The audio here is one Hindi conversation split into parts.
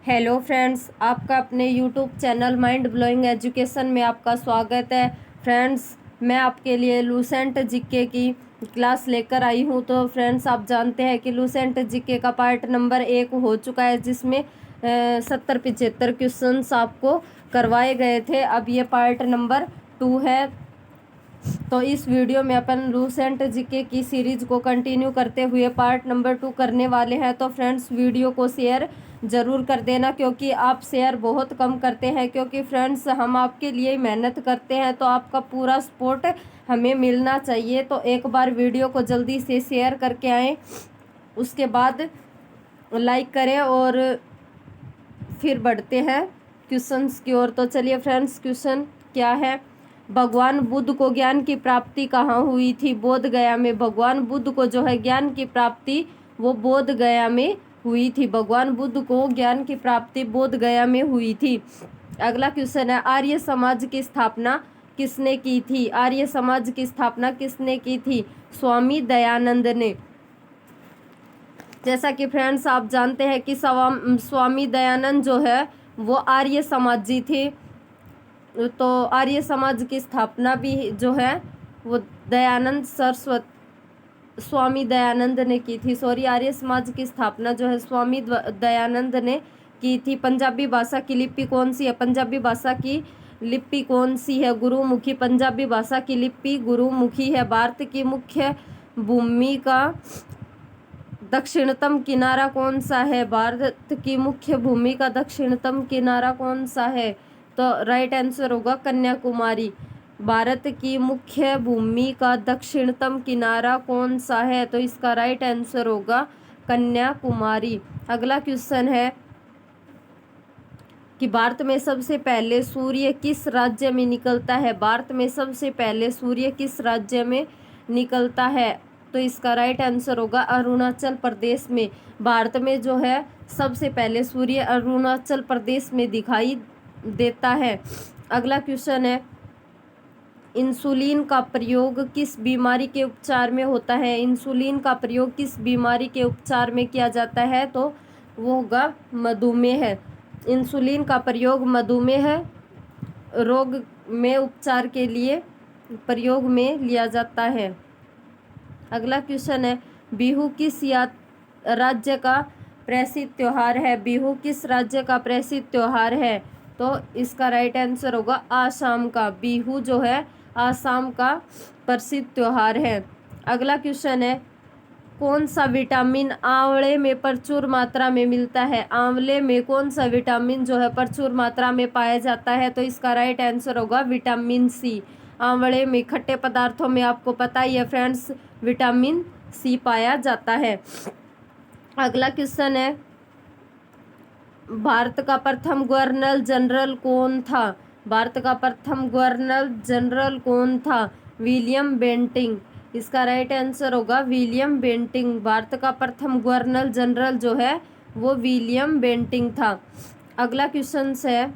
हेलो फ्रेंड्स, आपका अपने YouTube channel mind blowing education में आपका स्वागत है। फ्रेंड्स, मैं आपके लिए लूसेंट जीके की क्लास लेकर आई हूँ। तो फ्रेंड्स, आप जानते हैं कि लूसेंट जीके का पार्ट नंबर 1 हो चुका है, जिसमें 70-75 क्वेश्चंस आपको करवाए गए थे। अब ये पार्ट नंबर 2 है। तो इस वीडियो में अपन लूसेंट जीके की सीरीज को कंटिन्यू करते हुए पार्ट नंबर 2 करने वाले हैं। तो फ्रेंड्स, वीडियो को शेयर ज़रूर कर देना, क्योंकि आप शेयर बहुत कम करते हैं। क्योंकि फ्रेंड्स, हम आपके लिए मेहनत करते हैं, तो आपका पूरा सपोर्ट हमें मिलना चाहिए। तो एक बार वीडियो को जल्दी से शेयर करके आएँ, उसके बाद लाइक करें और फिर बढ़ते हैं क्वेश्चंस की ओर। तो चलिए फ्रेंड्स, क्वेश्चन क्या है। भगवान बुद्ध को ज्ञान की प्राप्ति कहाँ हुई थी? बोध गया में। भगवान बुद्ध को जो है ज्ञान की प्राप्ति वो बोध गया में हुई थी। भगवान बुद्ध को ज्ञान की प्राप्ति बोध गया में हुई थी। अगला क्वेश्चन है, आर्य समाज की स्थापना किसने की थी? आर्य समाज की स्थापना किसने की थी? स्वामी दयानंद ने। जैसा कि फ्रेंड्स, आप जानते हैं कि स्वामी दयानंद जो है वो आर्य समाजी थे। तो आर्य समाज की स्थापना भी जो है वो स्वामी दयानंद ने की थी। आर्य समाज की स्थापना जो है स्वामी दयानंद ने की थी। पंजाबी भाषा की लिपि कौन सी है? पंजाबी भाषा की लिपि कौन सी है? गुरुमुखी। पंजाबी भाषा की लिपि गुरुमुखी है। भारत की मुख्य भूमि का दक्षिणतम किनारा कौन सा है? भारत की मुख्य भूमि का दक्षिणतम किनारा कौन सा है? तो राइट आंसर होगा कन्याकुमारी। भारत की मुख्य भूमि का दक्षिणतम किनारा कौन सा है? तो इसका राइट आंसर होगा कन्याकुमारी। अगला क्वेश्चन है कि भारत में सबसे पहले सूर्य किस राज्य में निकलता है? भारत में सबसे पहले सूर्य किस राज्य में निकलता है? तो इसका राइट आंसर होगा अरुणाचल प्रदेश में। भारत में जो है सबसे पहले सूर्य अरुणाचल प्रदेश में दिखाई देता है। अगला क्वेश्चन है, इंसुलिन का प्रयोग किस बीमारी के उपचार में होता है? इंसुलिन का प्रयोग किस बीमारी के उपचार में किया जाता है? तो वो होगा मधुमेह। इंसुलिन का प्रयोग मधुमेह रोग में उपचार के लिए प्रयोग में लिया जाता है। अगला क्वेश्चन है, बिहू किस राज्य का प्रसिद्ध त्योहार है? बिहू किस राज्य का प्रसिद्ध त्योहार है? तो इसका राइट आंसर होगा आसाम का। बिहू जो है आसाम का प्रसिद्ध त्योहार है। अगला क्वेश्चन है, कौन सा विटामिन आंवले में प्रचुर मात्रा में मिलता है? आंवले में कौन सा विटामिन जो है प्रचुर मात्रा में पाया जाता है? तो इसका राइट आंसर होगा विटामिन सी। आंवले में, खट्टे पदार्थों में आपको पता ही है फ्रेंड्स, विटामिन सी पाया जाता है। अगला क्वेश्चन है, भारत का प्रथम गवर्नर जनरल कौन था? भारत का प्रथम गवर्नर जनरल कौन था? William Bentinck. इसका राइट आंसर होगा विलियम बेंटिंग। भारत का प्रथम गवर्नर जनरल जो है वो विलियम बेंटिंग था। अगला क्वेश्चन है,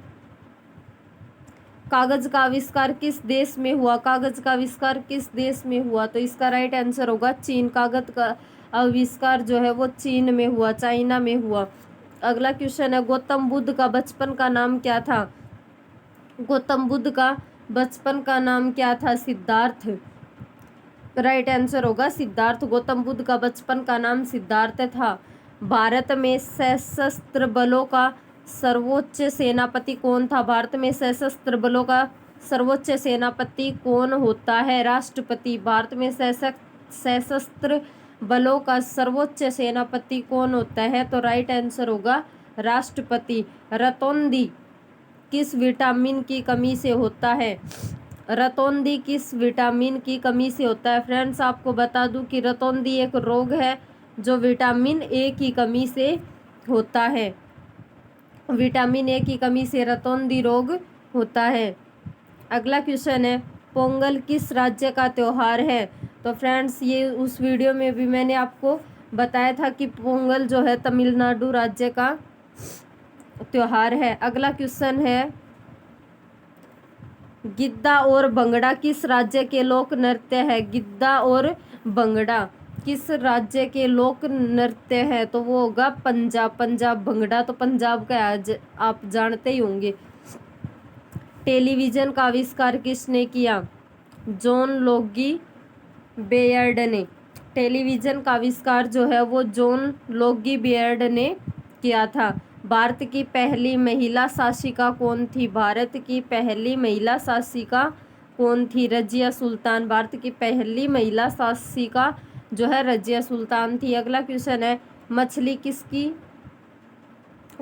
कागज का आविष्कार किस देश में हुआ? कागज का आविष्कार किस देश में हुआ? तो इसका राइट आंसर होगा चीन। कागज का आविष्कार जो है वो चीन में हुआ, चाइना में हुआ। अगला क्वेश्चन है, गौतम बुद्ध का बचपन का नाम क्या था? गौतम बुद्ध का बचपन का नाम क्या था? सिद्धार्थ। राइट आंसर होगा सिद्धार्थ। गौतम बुद्ध का बचपन का नाम सिद्धार्थ था। भारत में सशस्त्र बलों का सर्वोच्च सेनापति कौन था? भारत में सशस्त्र बलों का सर्वोच्च सेनापति कौन होता है? राष्ट्रपति। भारत में सशस्त्र बलों का सर्वोच्च सेनापति कौन होता है? तो राइट आंसर होगा राष्ट्रपति। रतौंधी किस विटामिन की कमी से होता है? रतौंधी किस विटामिन की कमी से होता है? फ्रेंड्स, आपको बता दूं कि रतौंधी एक रोग है जो विटामिन ए की कमी से होता है। विटामिन ए की कमी से रतौंधी रोग होता है। अगला क्वेश्चन है, पोंगल किस राज्य का त्योहार है? तो फ्रेंड्स, ये उस वीडियो में भी मैंने आपको बताया था कि पोंगल जो है तमिलनाडु राज्य का त्योहार है। अगला क्वेश्चन है, गिद्दा और भंगड़ा किस राज्य के लोक नृत्य है? गिद्दा और भंगड़ा किस राज्य के लोक नृत्य है, तो वो होगा पंजाब। पंजाब भंगड़ा तो पंजाब का है, आप जानते ही होंगे। टेलीविजन का आविष्कार किसने किया? जॉन लोगी बेयर्ड ने। टेलीविजन का आविष्कार जो है वो जॉन लोगी बेयर्ड ने किया था। भारत की पहली महिला शासिका कौन थी? भारत की पहली महिला शासिका कौन थी? रजिया सुल्तान। भारत की पहली महिला शासिका जो है रजिया सुल्तान थी। अगला क्वेश्चन है, मछली किसकी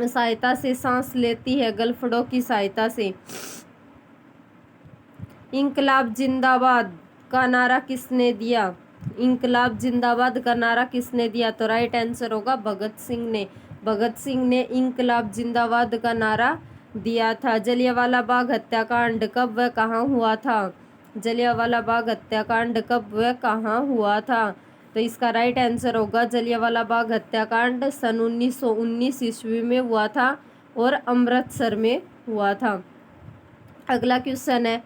सहायता से सांस लेती है? गलफड़ों की सहायता से। इंकलाब जिंदाबाद का नारा किसने दिया? इंकलाब जिंदाबाद का नारा किसने दिया? तो राइट आंसर होगा भगत सिंह ने। भगत सिंह ने इंकलाब जिंदाबाद का नारा दिया था। जलियांवाला बाग हत्याकांड कब व कहाँ हुआ था? जलियांवाला बाग हत्याकांड कब व कहाँ हुआ था? तो इसका राइट आंसर होगा जलियांवाला बाग हत्याकांड सन 1919 ईस्वी में हुआ था और अमृतसर में हुआ था। अगला क्वेश्चन है,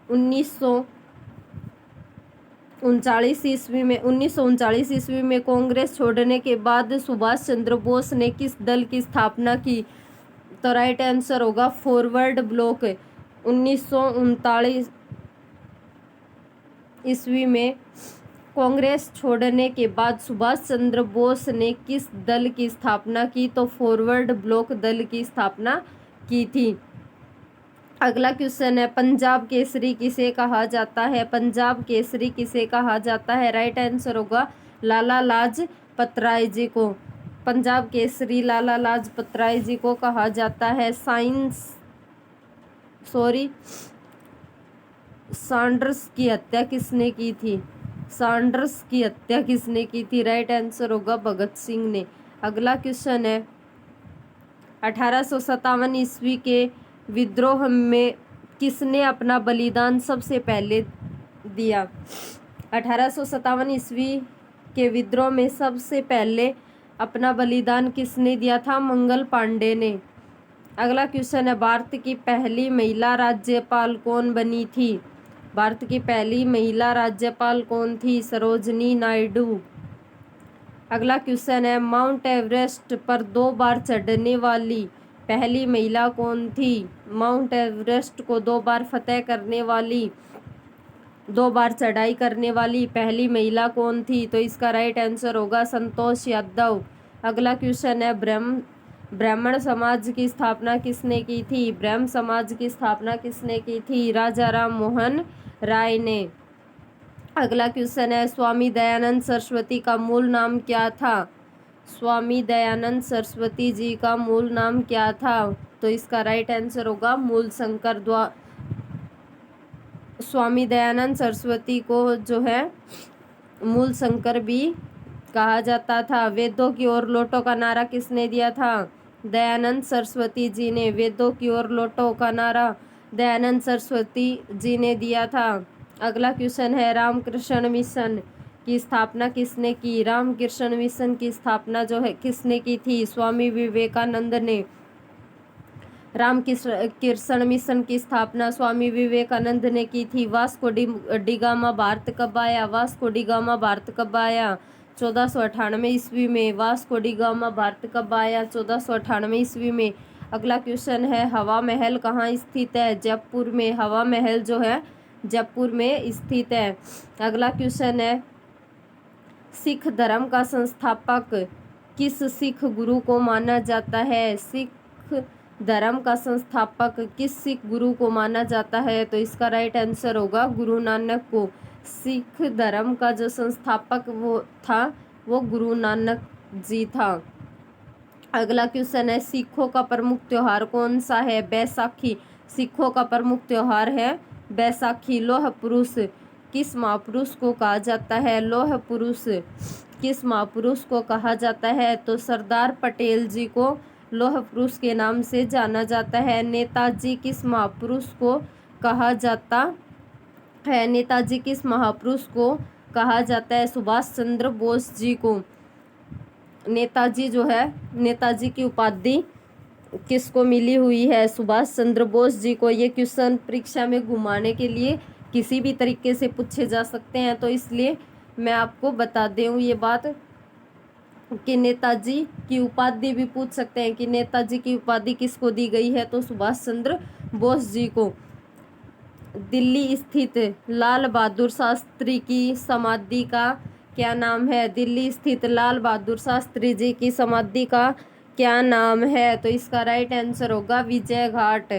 1939 ईस्वी में कांग्रेस छोड़ने के बाद सुभाष चंद्र बोस ने किस दल की स्थापना की? तो राइट आंसर होगा फॉरवर्ड ब्लॉक। 1939 ईस्वी में कांग्रेस छोड़ने के बाद सुभाष चंद्र बोस ने किस दल की स्थापना की? तो फॉरवर्ड ब्लॉक दल की स्थापना की थी। अगला क्वेश्चन है, पंजाब केसरी किसे कहा जाता है? पंजाब केसरी किसे कहा जाता है? राइट आंसर होगा लाला लाजपत राय जी को। पंजाब केसरी लाला लाजपत राय जी को कहा जाता है। सैंडर्स की हत्या किसने की थी? सैंडर्स की हत्या किसने की थी? राइट आंसर होगा भगत सिंह ने। अगला क्वेश्चन है, 1857 ईस्वी के विद्रोह में किसने अपना बलिदान सबसे पहले दिया? 1857 ईस्वी के विद्रोह में सबसे पहले अपना बलिदान किसने दिया था? मंगल पांडे ने। अगला क्वेश्चन है, भारत की पहली महिला राज्यपाल कौन बनी थी? भारत की पहली महिला राज्यपाल कौन थी? सरोजनी नायडू। अगला क्वेश्चन है, माउंट एवरेस्ट पर 2 बार चढ़ने वाली पहली महिला कौन थी? माउंट एवरेस्ट को 2 बार फतेह करने वाली, 2 बार चढ़ाई करने वाली पहली महिला कौन थी? तो इसका राइट आंसर होगा संतोष यादव। अगला क्वेश्चन है, ब्राह्मण समाज की स्थापना किसने की थी? ब्रह्म समाज की स्थापना किसने की थी? राजा राम मोहन राय ने। अगला क्वेश्चन है, स्वामी दयानंद सरस्वती का मूल नाम क्या था? स्वामी दयानंद सरस्वती जी का मूल नाम क्या था? तो इसका राइट आंसर होगा मूल शंकर। स्वामी दयानंद सरस्वती को जो है मूल शंकर भी कहा जाता था। वेदों की ओर लौटो का नारा किसने दिया था? दयानंद सरस्वती जी ने। वेदों की ओर लौटो का नारा दयानंद सरस्वती जी ने दिया था। अगला क्वेश्चन है, रामकृष्ण मिशन की स्थापना किसने की? रामकृष्ण मिशन की स्थापना जो है किसने की थी? स्वामी विवेकानंद ने। रामकृष्ण मिशन की स्थापना स्वामी विवेकानंद ने की थी। वास्को डी गामा भारत कब आया? वास्को डी गामा भारत कब आया? 1498 ईस्वी में। वास्को डी गामा भारत कब आया? 1498 ईस्वी में। अगला क्वेश्चन है, हवा महल कहाँ स्थित है? जयपुर में। हवा महल जो है जयपुर में स्थित है। अगला क्वेश्चन है, सिख धर्म का संस्थापक किस सिख गुरु को माना जाता है? सिख धर्म का संस्थापक किस सिख गुरु को माना जाता है? तो इसका राइट आंसर होगा गुरु नानक को। सिख धर्म का जो संस्थापक वो था वो गुरु नानक जी था। अगला क्वेश्चन है, सिखों का प्रमुख त्योहार कौन सा है? बैसाखी। सिखों का प्रमुख त्योहार है बैसाखी। लौह पुरुष किस महापुरुष को कहा जाता है? लौह पुरुष किस महापुरुष को कहा जाता है? तो सरदार पटेल जी को लौह पुरुष के नाम से जाना जाता है। नेताजी किस महापुरुष को कहा जाता है? नेताजी किस महापुरुष को कहा जाता है? सुभाष चंद्र बोस जी को। नेताजी जो है, नेताजी की उपाधि किसको मिली हुई है? सुभाष चंद्र बोस जी को। ये क्वेश्चन परीक्षा में घुमाने के लिए किसी भी तरीके से पूछे जा सकते हैं, तो इसलिए मैं आपको बता दूं ये बात कि नेताजी की उपाधि भी पूछ सकते हैं कि नेताजी की उपाधि किसको दी गई है, तो सुभाष चंद्र बोस जी को। दिल्ली स्थित लाल बहादुर शास्त्री की समाधि का क्या नाम है? दिल्ली स्थित लाल बहादुर शास्त्री जी की समाधि का क्या नाम है? तो इसका राइट आंसर होगा विजय घाट।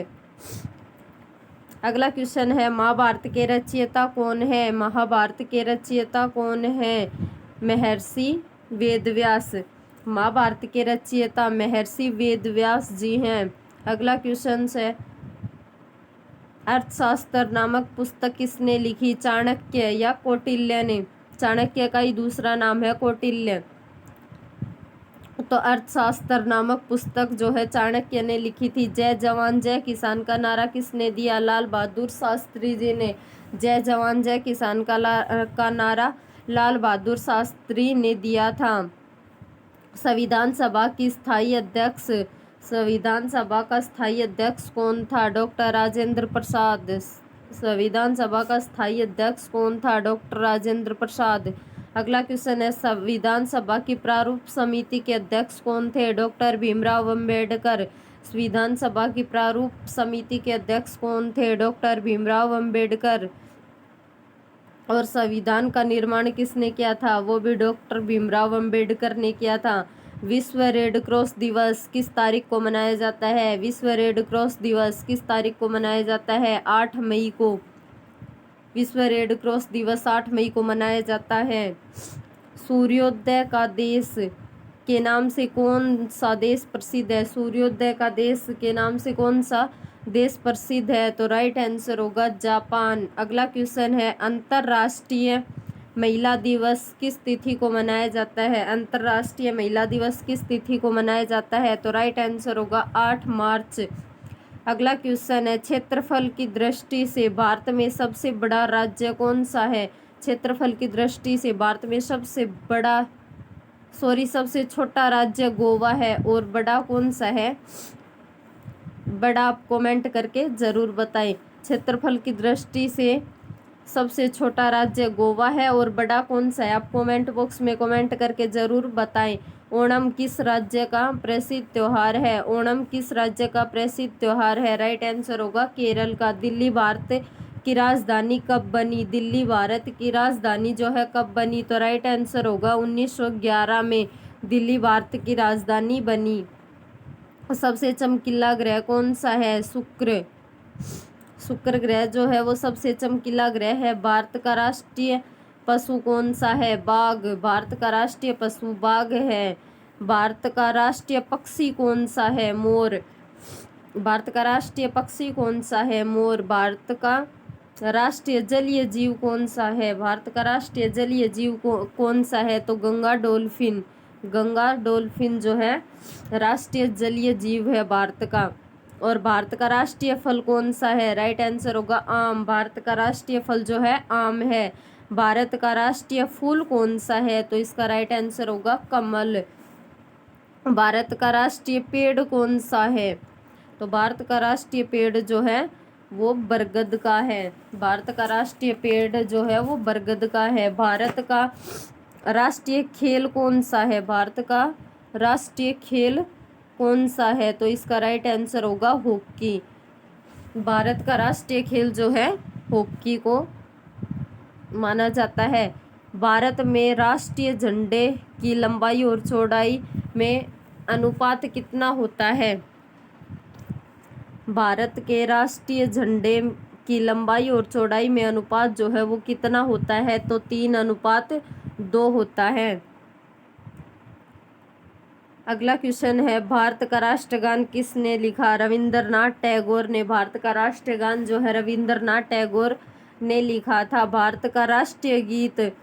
अगला क्वेश्चन है, महाभारत के रचयिता कौन है? महाभारत के रचयिता कौन है? महर्षि वेदव्यास। महाभारत के रचयिता महर्षि वेदव्यास जी हैं। अगला क्वेश्चन है, अर्थशास्त्र नामक पुस्तक किसने लिखी? चाणक्य या कौटिल्य ने? चाणक्य का ही दूसरा नाम है कौटिल्य। तो अर्थशास्त्र नामक पुस्तक जो है चाणक्य ने लिखी थी। जय जवान जय किसान का नारा किसने दिया? लाल बहादुर शास्त्री जी ने। जय जवान जय किसान का नारा लाल बहादुर शास्त्री ने दिया था। संविधान सभा की स्थायी अध्यक्ष, संविधान सभा का स्थायी अध्यक्ष कौन था? डॉक्टर राजेंद्र प्रसाद। संविधान सभा का स्थायी अध्यक्ष कौन था? डॉक्टर राजेंद्र प्रसाद। अगला क्वेश्चन है, संविधान सभा की प्रारूप समिति के अध्यक्ष कौन थे? डॉक्टर भीमराव अंबेडकर। संविधान सभा की प्रारूप समिति के अध्यक्ष कौन थे? डॉक्टर भीमराव अंबेडकर। और संविधान का निर्माण किसने किया था? वो भी डॉक्टर भीमराव अंबेडकर ने किया था। विश्व रेड क्रॉस दिवस किस तारीख को मनाया जाता है? विश्व रेड क्रॉस दिवस किस तारीख को मनाया जाता है? 8 मई को। विश्व रेड क्रॉस दिवस 8 मई को मनाया जाता है। सूर्योदय का देश के नाम से कौन सा देश प्रसिद्ध है? सूर्योदय का देश के नाम से कौन सा देश प्रसिद्ध है? तो राइट आंसर होगा जापान। अगला क्वेश्चन है, अंतर्राष्ट्रीय महिला दिवस किस तिथि को मनाया जाता है? अंतर्राष्ट्रीय महिला दिवस किस तिथि को मनाया जाता है? तो राइट आंसर होगा 8 मार्च। अगला क्वेश्चन है, क्षेत्रफल की दृष्टि से भारत में सबसे बड़ा राज्य कौन सा है? क्षेत्रफल की दृष्टि से भारत में सबसे छोटा राज्य गोवा है। और बड़ा कौन सा है? बड़ा आप कमेंट करके ज़रूर बताएं। क्षेत्रफल की दृष्टि से सबसे छोटा राज्य गोवा है और बड़ा कौन सा है? आप कमेंट बॉक्स में कमेंट करके ज़रूर बताएं। ओणम किस राज्य का प्रसिद्ध त्यौहार है? ओणम किस राज्य का प्रसिद्ध त्यौहार है? राइट आंसर होगा केरल का। दिल्ली भारत की राजधानी कब बनी? दिल्ली भारत की राजधानी जो है कब बनी? तो राइट आंसर होगा 1911 में दिल्ली भारत की राजधानी बनी। सबसे चमकीला ग्रह कौन सा है? शुक्र। शुक्र ग्रह जो है वो सबसे चमकीला ग्रह है। भारत का राष्ट्रीय पशु कौन सा है? बाघ। भारत का राष्ट्रीय पशु बाघ है। भारत का राष्ट्रीय पक्षी कौन सा है? मोर। भारत का राष्ट्रीय पक्षी कौन सा है? मोर। भारत का राष्ट्रीय जलीय जीव कौन सा है? भारत का राष्ट्रीय जलीय जीव कौन सा है? तो गंगा डॉल्फिन। गंगा डॉल्फिन जो है राष्ट्रीय जलीय जीव है भारत का। और भारत का राष्ट्रीय फल कौन सा है? राइट आंसर होगा आम। भारत का राष्ट्रीय फल जो है आम है। भारत का राष्ट्रीय फूल कौन सा है? तो इसका राइट आंसर होगा कमल। भारत का राष्ट्रीय पेड़ कौन सा है? तो भारत का राष्ट्रीय पेड़ जो है वो बरगद का है। भारत का राष्ट्रीय पेड़ जो है वो बरगद का है। भारत का राष्ट्रीय खेल कौन सा है? भारत का राष्ट्रीय खेल कौन सा है? तो इसका राइट आंसर होगा हॉकी। भारत का राष्ट्रीय खेल जो है हॉकी को माना जाता है। भारत में राष्ट्रीय झंडे की लंबाई और चौड़ाई में अनुपात कितना होता है? भारत के राष्ट्रीय झंडे की लंबाई और चौड़ाई में अनुपात जो है वो कितना होता है? तो 3:2 होता है। अगला क्वेश्चन है, भारत का राष्ट्रगान किसने लिखा? रविंद्रनाथ टैगोर ने। भारत का राष्ट्रगान जो है रविंद्रनाथ टैगोर ने लिखा था। भारत का राष्ट्रीय गीत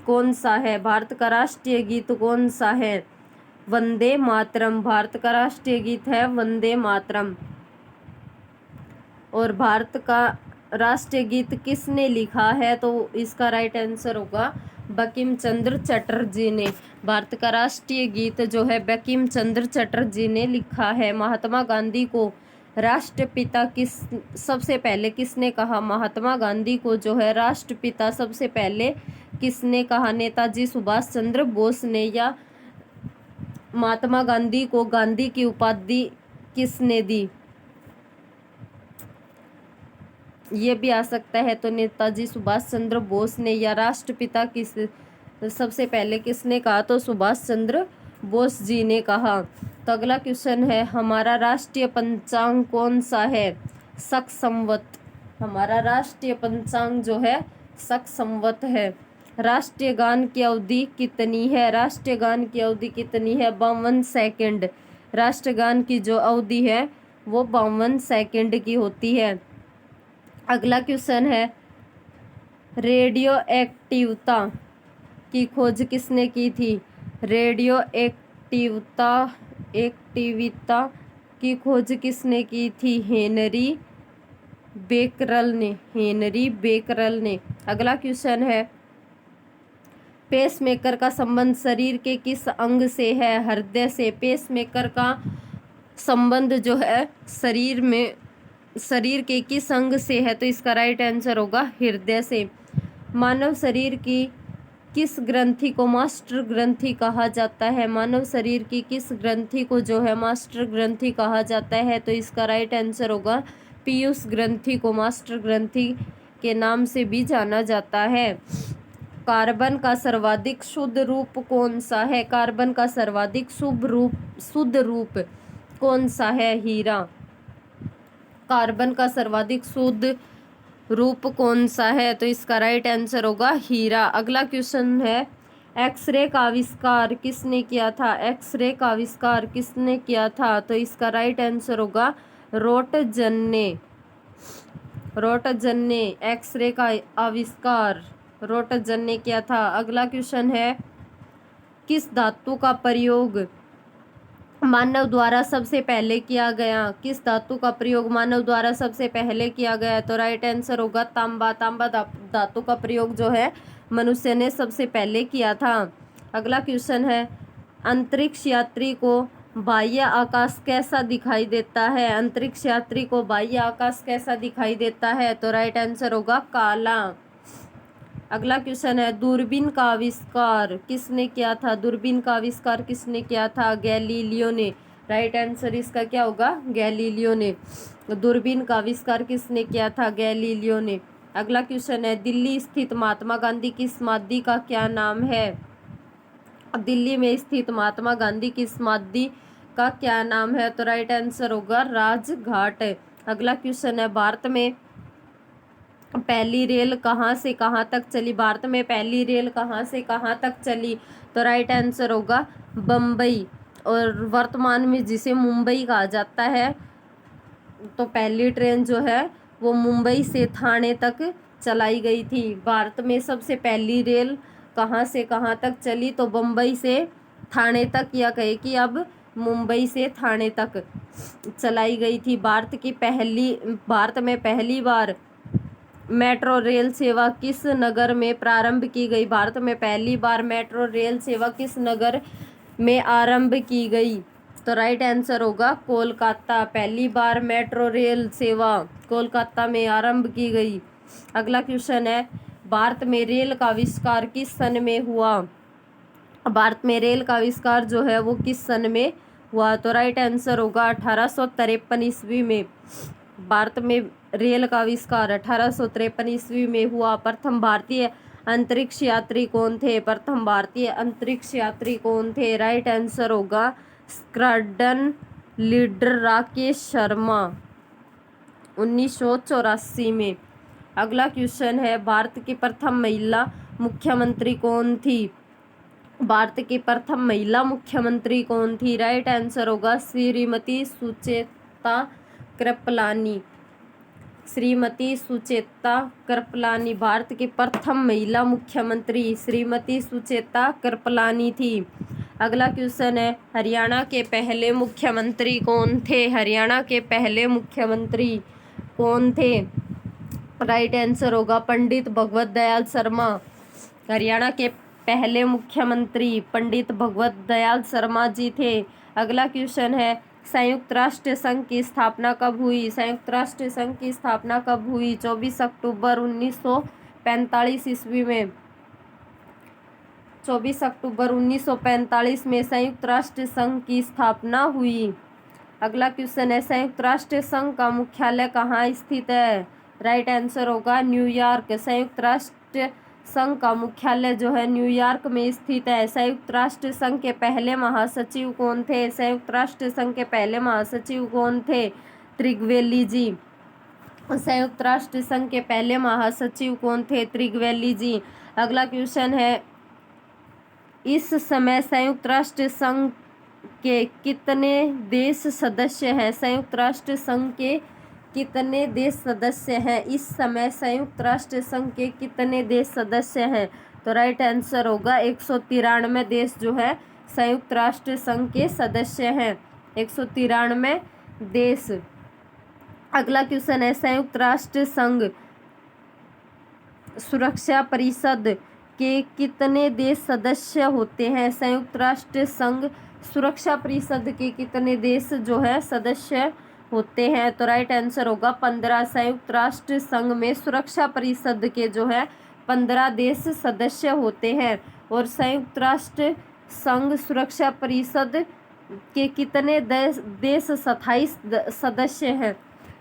कौन सा है? भारत का राष्ट्रीय गीत कौन सा है? वंदे मातरम। भारत का राष्ट्रीय गीत है वंदे मातरम। और भारत का राष्ट्रीय गीत किसने लिखा है? तो इसका राइट आंसर होगा बंकिम चंद्र चटर्जी ने। भारत का राष्ट्रीय गीत जो है बंकिम चंद्र चटर्जी ने लिखा है। महात्मा गांधी को राष्ट्रपिता सबसे पहले किसने कहा? महात्मा गांधी को जो है राष्ट्रपिता सबसे पहले किसने कहा? नेताजी सुभाष चंद्र बोस ने। या महात्मा गांधी को गांधी की उपाधि किसने दी? ये भी आ सकता है, तो नेताजी सुभाष चंद्र बोस ने। या राष्ट्रपिता किस सबसे पहले किसने कहा? तो सुभाष चंद्र बोस जी ने कहा। तो अगला क्वेश्चन है, हमारा राष्ट्रीय पंचांग कौन सा है? शक संवत। हमारा राष्ट्रीय पंचांग जो है शक संवत है। राष्ट्रीय गान की अवधि कितनी है? राष्ट्रीय गान की अवधि कितनी है? 52 सेकंड। राष्ट्रगान की जो अवधि है वो 52 सेकंड की होती है। अगला क्वेश्चन है, रेडियो एक्टिवता की खोज किसने की थी? रेडियो एक्टिविता की खोज किसने की थी? हेनरी बेकरल ने। हेनरी बेकरल ने। अगला क्वेश्चन है, पेसमेकर का संबंध शरीर के किस अंग से है? हृदय से। पेसमेकर का संबंध जो है शरीर के किस अंग से है? तो इसका राइट आंसर होगा हृदय से। मानव शरीर की किस ग्रंथि को मास्टर ग्रंथि कहा जाता है? मानव शरीर की किस ग्रंथि को जो है मास्टर ग्रंथि कहा जाता है? तो इसका राइट आंसर होगा पीयूष ग्रंथि को मास्टर ग्रंथि के नाम से भी जाना जाता है। कार्बन का सर्वाधिक शुद्ध रूप कौन सा है? कार्बन का सर्वाधिक शुद्ध रूप कौन सा है? हीरा। कार्बन का सर्वाधिक शुद्ध रूप कौन सा है? तो इसका राइट आंसर होगा हीरा। अगला क्वेश्चन है, एक्सरे का आविष्कार किसने किया था? एक्सरे का आविष्कार किसने किया था? तो इसका राइट आंसर होगा रोटजन ने। रोटजन ने एक्सरे का आविष्कार रोटजन ने किया था। अगला क्वेश्चन है, किस धातु का प्रयोग मानव द्वारा सबसे पहले किया गया? किस धातु का प्रयोग मानव द्वारा सबसे पहले किया गया? तो राइट आंसर होगा तांबा। तांबा धातु का प्रयोग जो है मनुष्य ने सबसे पहले किया था। अगला क्वेश्चन है, अंतरिक्ष यात्री को बाह्य आकाश कैसा दिखाई देता है? अंतरिक्ष यात्री को बाह्य आकाश कैसा दिखाई देता है? तो राइट आंसर होगा काला। अगला क्वेश्चन है, दूरबीन का आविष्कार किसने किया था? दूरबीन का आविष्कार किसने किया था? गैलीलियो ने। राइट आंसर इसका क्या होगा? गैलीलियो ने। दूरबीन का आविष्कार किसने किया था? गैलीलियो ने। अगला क्वेश्चन है, दिल्ली स्थित महात्मा गांधी की समाधि का क्या नाम है? दिल्ली में स्थित महात्मा गांधी की समाधि का क्या नाम है? तो राइट आंसर होगा राजघाट। अगला क्वेश्चन है, भारत में पहली रेल कहाँ से कहाँ तक चली? भारत में पहली रेल कहाँ से कहाँ तक चली? तो राइट आंसर होगा बम्बई, और वर्तमान में जिसे मुंबई कहा जाता है। तो पहली ट्रेन जो है वो मुंबई से ठाणे तक चलाई गई थी। भारत में सबसे पहली रेल कहाँ से कहाँ तक चली? तो बम्बई से ठाणे तक, या कहे कि अब मुंबई से ठाणे तक चलाई गई थी। भारत में पहली बार मेट्रो रेल सेवा किस नगर में प्रारंभ की गई? भारत में पहली बार मेट्रो रेल सेवा किस नगर में आरंभ की गई? तो राइट आंसर होगा कोलकाता। पहली बार मेट्रो रेल सेवा कोलकाता में आरंभ की गई। अगला क्वेश्चन है, भारत में रेल का आविष्कार किस सन में हुआ? भारत में रेल का आविष्कार जो है वो किस सन में हुआ? तो राइट आंसर होगा 1853 ईस्वी में। भारत में रेल का आविष्कार 1853 ईस्वी में हुआ। प्रथम भारतीय अंतरिक्ष यात्री कौन थे? प्रथम भारतीय अंतरिक्ष यात्री कौन थे? राइट आंसर होगा स्क्वाड्रन लीडर राकेश शर्मा 1984 में। अगला क्वेश्चन है, भारत की प्रथम महिला मुख्यमंत्री कौन थी? भारत की प्रथम महिला मुख्यमंत्री कौन थी? राइट आंसर होगा श्रीमती सुचेता कृपलानी। श्रीमती सुचेता कृपलानी भारत की प्रथम महिला मुख्यमंत्री श्रीमती सुचेता कृपलानी थी। अगला क्वेश्चन है, हरियाणा के पहले मुख्यमंत्री कौन थे? हरियाणा के पहले मुख्यमंत्री कौन थे? राइट आंसर होगा पंडित भगवत दयाल शर्मा। हरियाणा के पहले मुख्यमंत्री पंडित भगवत दयाल शर्मा जी थे। अगला क्वेश्चन है, संयुक्त राष्ट्र संघ की स्थापना कब हुई? संयुक्त राष्ट्र संघ की स्थापना कब हुई? 24 अक्टूबर 1945 ईस्वी में। 24 अक्टूबर 1945 में संयुक्त राष्ट्र संघ की स्थापना हुई। अगला क्वेश्चन है, संयुक्त राष्ट्र संघ का मुख्यालय कहाँ स्थित है? राइट आंसर होगा न्यूयॉर्क। संयुक्त राष्ट्र संघ का मुख्यालय जो है न्यूयॉर्क में स्थित है। संयुक्त राष्ट्र संघ के पहले महासचिव कौन थे? संयुक्त राष्ट्र संघ के पहले महासचिव कौन थे? त्रिगवेली जी। संयुक्त राष्ट्र संघ के पहले महासचिव कौन थे? त्रिगवेली जी। अगला क्वेश्चन है, इस समय संयुक्त राष्ट्र संघ के कितने देश सदस्य हैं? संयुक्त राष्ट्र संघ के कितने देश सदस्य हैं? इस समय संयुक्त राष्ट्र संघ के कितने देश सदस्य हैं? तो राइट आंसर होगा 193 देश जो है संयुक्त राष्ट्र संघ के सदस्य हैं। 193 देश। अगला क्वेश्चन है, संयुक्त राष्ट्र संघ सुरक्षा परिषद के कितने देश सदस्य होते हैं? संयुक्त राष्ट्र संघ सुरक्षा परिषद के कितने देश जो है सदस्य होते हैं? तो राइट आंसर होगा 15। संयुक्त राष्ट्र संघ में सुरक्षा परिषद के जो है 15 देश सदस्य होते हैं। और संयुक्त राष्ट्र संघ सुरक्षा परिषद के कितने देश स्थायी सदस्य हैं?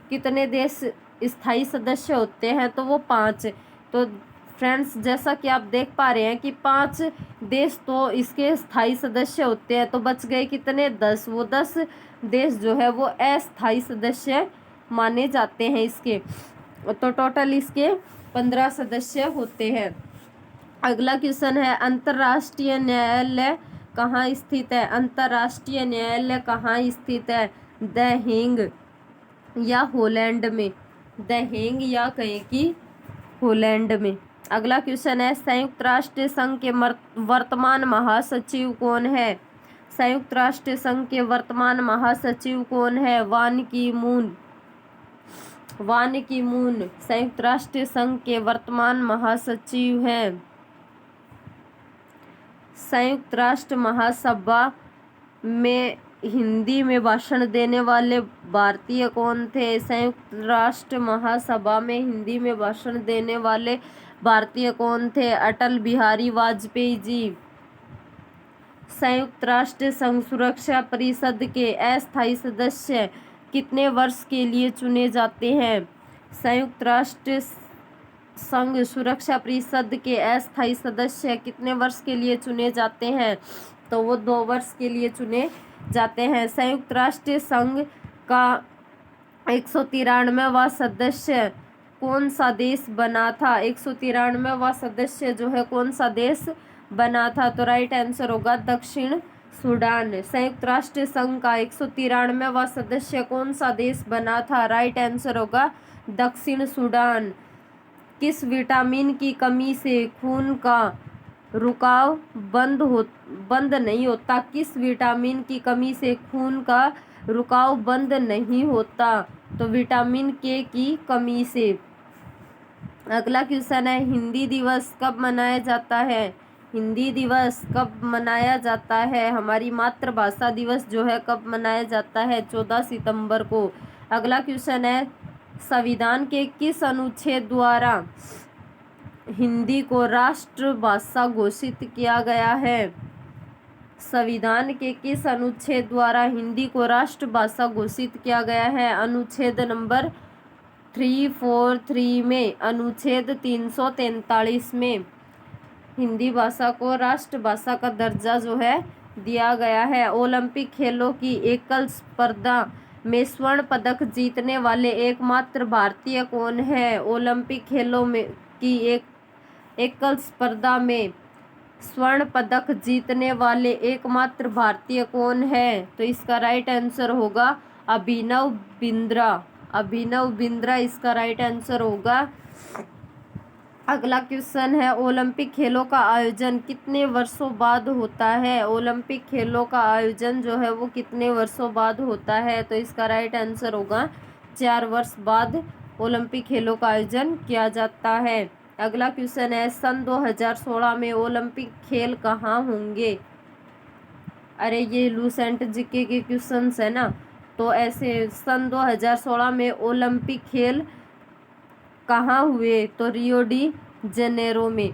कितने देश स्थायी सदस्य होते हैं? तो वो 5। तो फ्रेंड्स, जैसा कि आप देख पा रहे हैं कि 5 देश तो इसके स्थायी सदस्य होते हैं, तो बच गए कितने? 10। वो 10 देश जो है वो अस्थायी सदस्य माने जाते हैं इसके। तो टोटल इसके 15 सदस्य होते हैं। अगला क्वेश्चन है, अंतर्राष्ट्रीय न्यायालय कहाँ स्थित है? अंतर्राष्ट्रीय न्यायालय कहाँ स्थित है? द हेग या हॉलैंड में? द हेग या कहें कि हॉलैंड में। अगला क्वेश्चन है, संयुक्त राष्ट्र संघ के वर्तमान महासचिव कौन है? संयुक्त राष्ट्र संघ के वर्तमान महासचिव कौन है? बान की मून। बान की मून संयुक्त राष्ट्र संघ के वर्तमान महासचिव हैं। संयुक्त राष्ट्र महासभा में हिंदी में भाषण देने वाले भारतीय कौन थे? संयुक्त राष्ट्र महासभा में हिंदी में भाषण देने वाले भारतीय कौन थे? अटल बिहारी वाजपेयी जी। संयुक्त राष्ट्र संघ सुरक्षा परिषद के अस्थायी सदस्य कितने वर्ष के लिए चुने जाते हैं? संयुक्त राष्ट्र संघ सुरक्षा परिषद के अस्थायी सदस्य कितने वर्ष के लिए चुने जाते हैं? तो वो 2 वर्ष के लिए चुने जाते हैं। संयुक्त राष्ट्र संघ का 193वां सदस्य कौन सा देश बना था? 193वां सदस्य जो है कौन सा देश बना था? तो राइट आंसर होगा दक्षिण सूडान। संयुक्त राष्ट्र संघ का 193वां सदस्य कौन सा देश बना था? राइट आंसर होगा दक्षिण सूडान। किस विटामिन की कमी से खून का रुकाव बंद नहीं होता? किस विटामिन की कमी से खून का रुकाव बंद नहीं होता? तो विटामिन के की कमी से। अगला क्वेश्चन है, हिंदी दिवस कब मनाया जाता है? हिंदी दिवस कब मनाया जाता है? हमारी मातृभाषा दिवस जो है कब मनाया जाता है? 14 सितंबर को। अगला क्वेश्चन है, संविधान के किस अनुच्छेद द्वारा हिंदी को राष्ट्रभाषा घोषित किया गया है? संविधान के किस अनुच्छेद द्वारा हिंदी को राष्ट्रभाषा घोषित किया गया है? अनुच्छेद नंबर 343 में। अनुच्छेद 343 में हिंदी भाषा को राष्ट्रभाषा का दर्जा जो है दिया गया है। ओलंपिक खेलों की एकल स्पर्धा में स्वर्ण पदक जीतने वाले एकमात्र भारतीय कौन है? ओलंपिक खेलों में की एकल स्पर्धा में स्वर्ण पदक जीतने वाले एकमात्र भारतीय कौन है? तो इसका राइट आंसर होगा अभिनव बिंद्रा। अभिनव बिंद्रा इसका राइट आंसर होगा। अगला क्वेश्चन है, ओलंपिक खेलों का आयोजन कितने वर्षों बाद होता है? ओलंपिक खेलों का आयोजन जो है वो कितने वर्षों बाद होता है? तो इसका राइट आंसर होगा 4 वर्ष बाद ओलंपिक खेलों का आयोजन किया जाता है। अगला क्वेश्चन है, सन 2016 में ओलंपिक खेल कहाँ होंगे? अरे ये लूसेंट जीके के क्वेश्चंस है ना, तो ऐसे सन 2016 में ओलंपिक खेल कहाँ हुए? तो रियो डी जेनेरो में।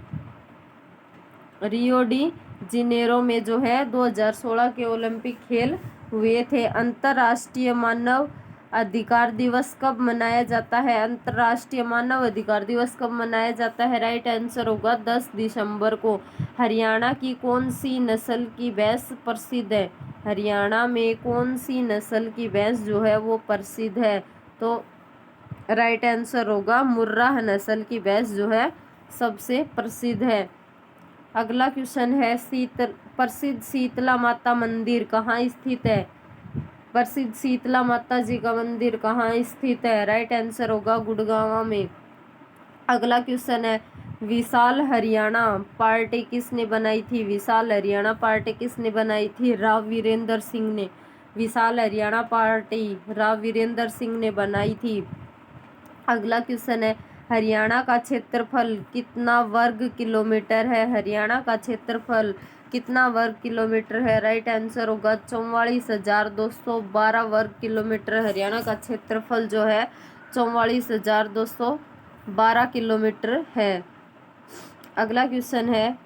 रियो डी जिनेरो में जो है 2016 के ओलंपिक खेल हुए थे। अंतर्राष्ट्रीय मानव अधिकार दिवस कब मनाया जाता है? अंतर्राष्ट्रीय मानव अधिकार दिवस कब मनाया जाता है? राइट आंसर होगा 10 दिसंबर को। हरियाणा की कौन सी नस्ल की भैंस प्रसिद्ध है? हरियाणा में कौन सी नस्ल की भैंस जो है वो प्रसिद्ध है? तो राइट आंसर होगा मुर्रा नस्ल की भैंस जो है सबसे प्रसिद्ध है। अगला क्वेश्चन है प्रसिद्ध शीतला माता मंदिर कहाँ स्थित है? प्रसिद्ध शीतला माता जी का मंदिर कहाँ स्थित है? राइट आंसर होगा गुड़गांव में। अगला क्वेश्चन है विशाल हरियाणा पार्टी किसने बनाई थी? विशाल हरियाणा पार्टी किसने बनाई थी? राव वीरेंद्र सिंह ने। विशाल हरियाणा पार्टी राव वीरेंद्र सिंह ने बनाई थी। अगला क्वेश्चन है हरियाणा का क्षेत्रफल कितना वर्ग किलोमीटर है? हरियाणा का क्षेत्रफल कितना वर्ग किलोमीटर है? राइट आंसर होगा 44,212 वर्ग किलोमीटर। हरियाणा का क्षेत्रफल जो है 44,212 किलोमीटर है। अगला क्वेश्चन है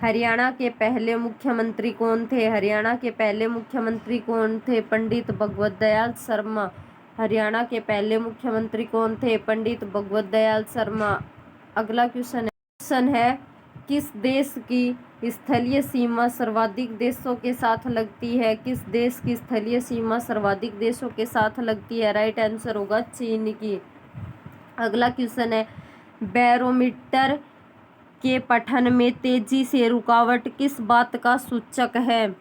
हरियाणा के पहले मुख्यमंत्री कौन थे? हरियाणा के पहले मुख्यमंत्री कौन थे? पंडित भगवत दयाल शर्मा। हरियाणा के पहले मुख्यमंत्री कौन थे? पंडित भगवत दयाल शर्मा। अगला क्वेश्चन है किस देश की स्थलीय सीमा सर्वाधिक देशों के साथ लगती है? किस देश की स्थलीय सीमा सर्वाधिक देशों के साथ लगती है? राइट आंसर होगा चीन की। अगला क्वेश्चन है बैरोमीटर के पठन में तेजी से रुकावट किस बात का सूचक है?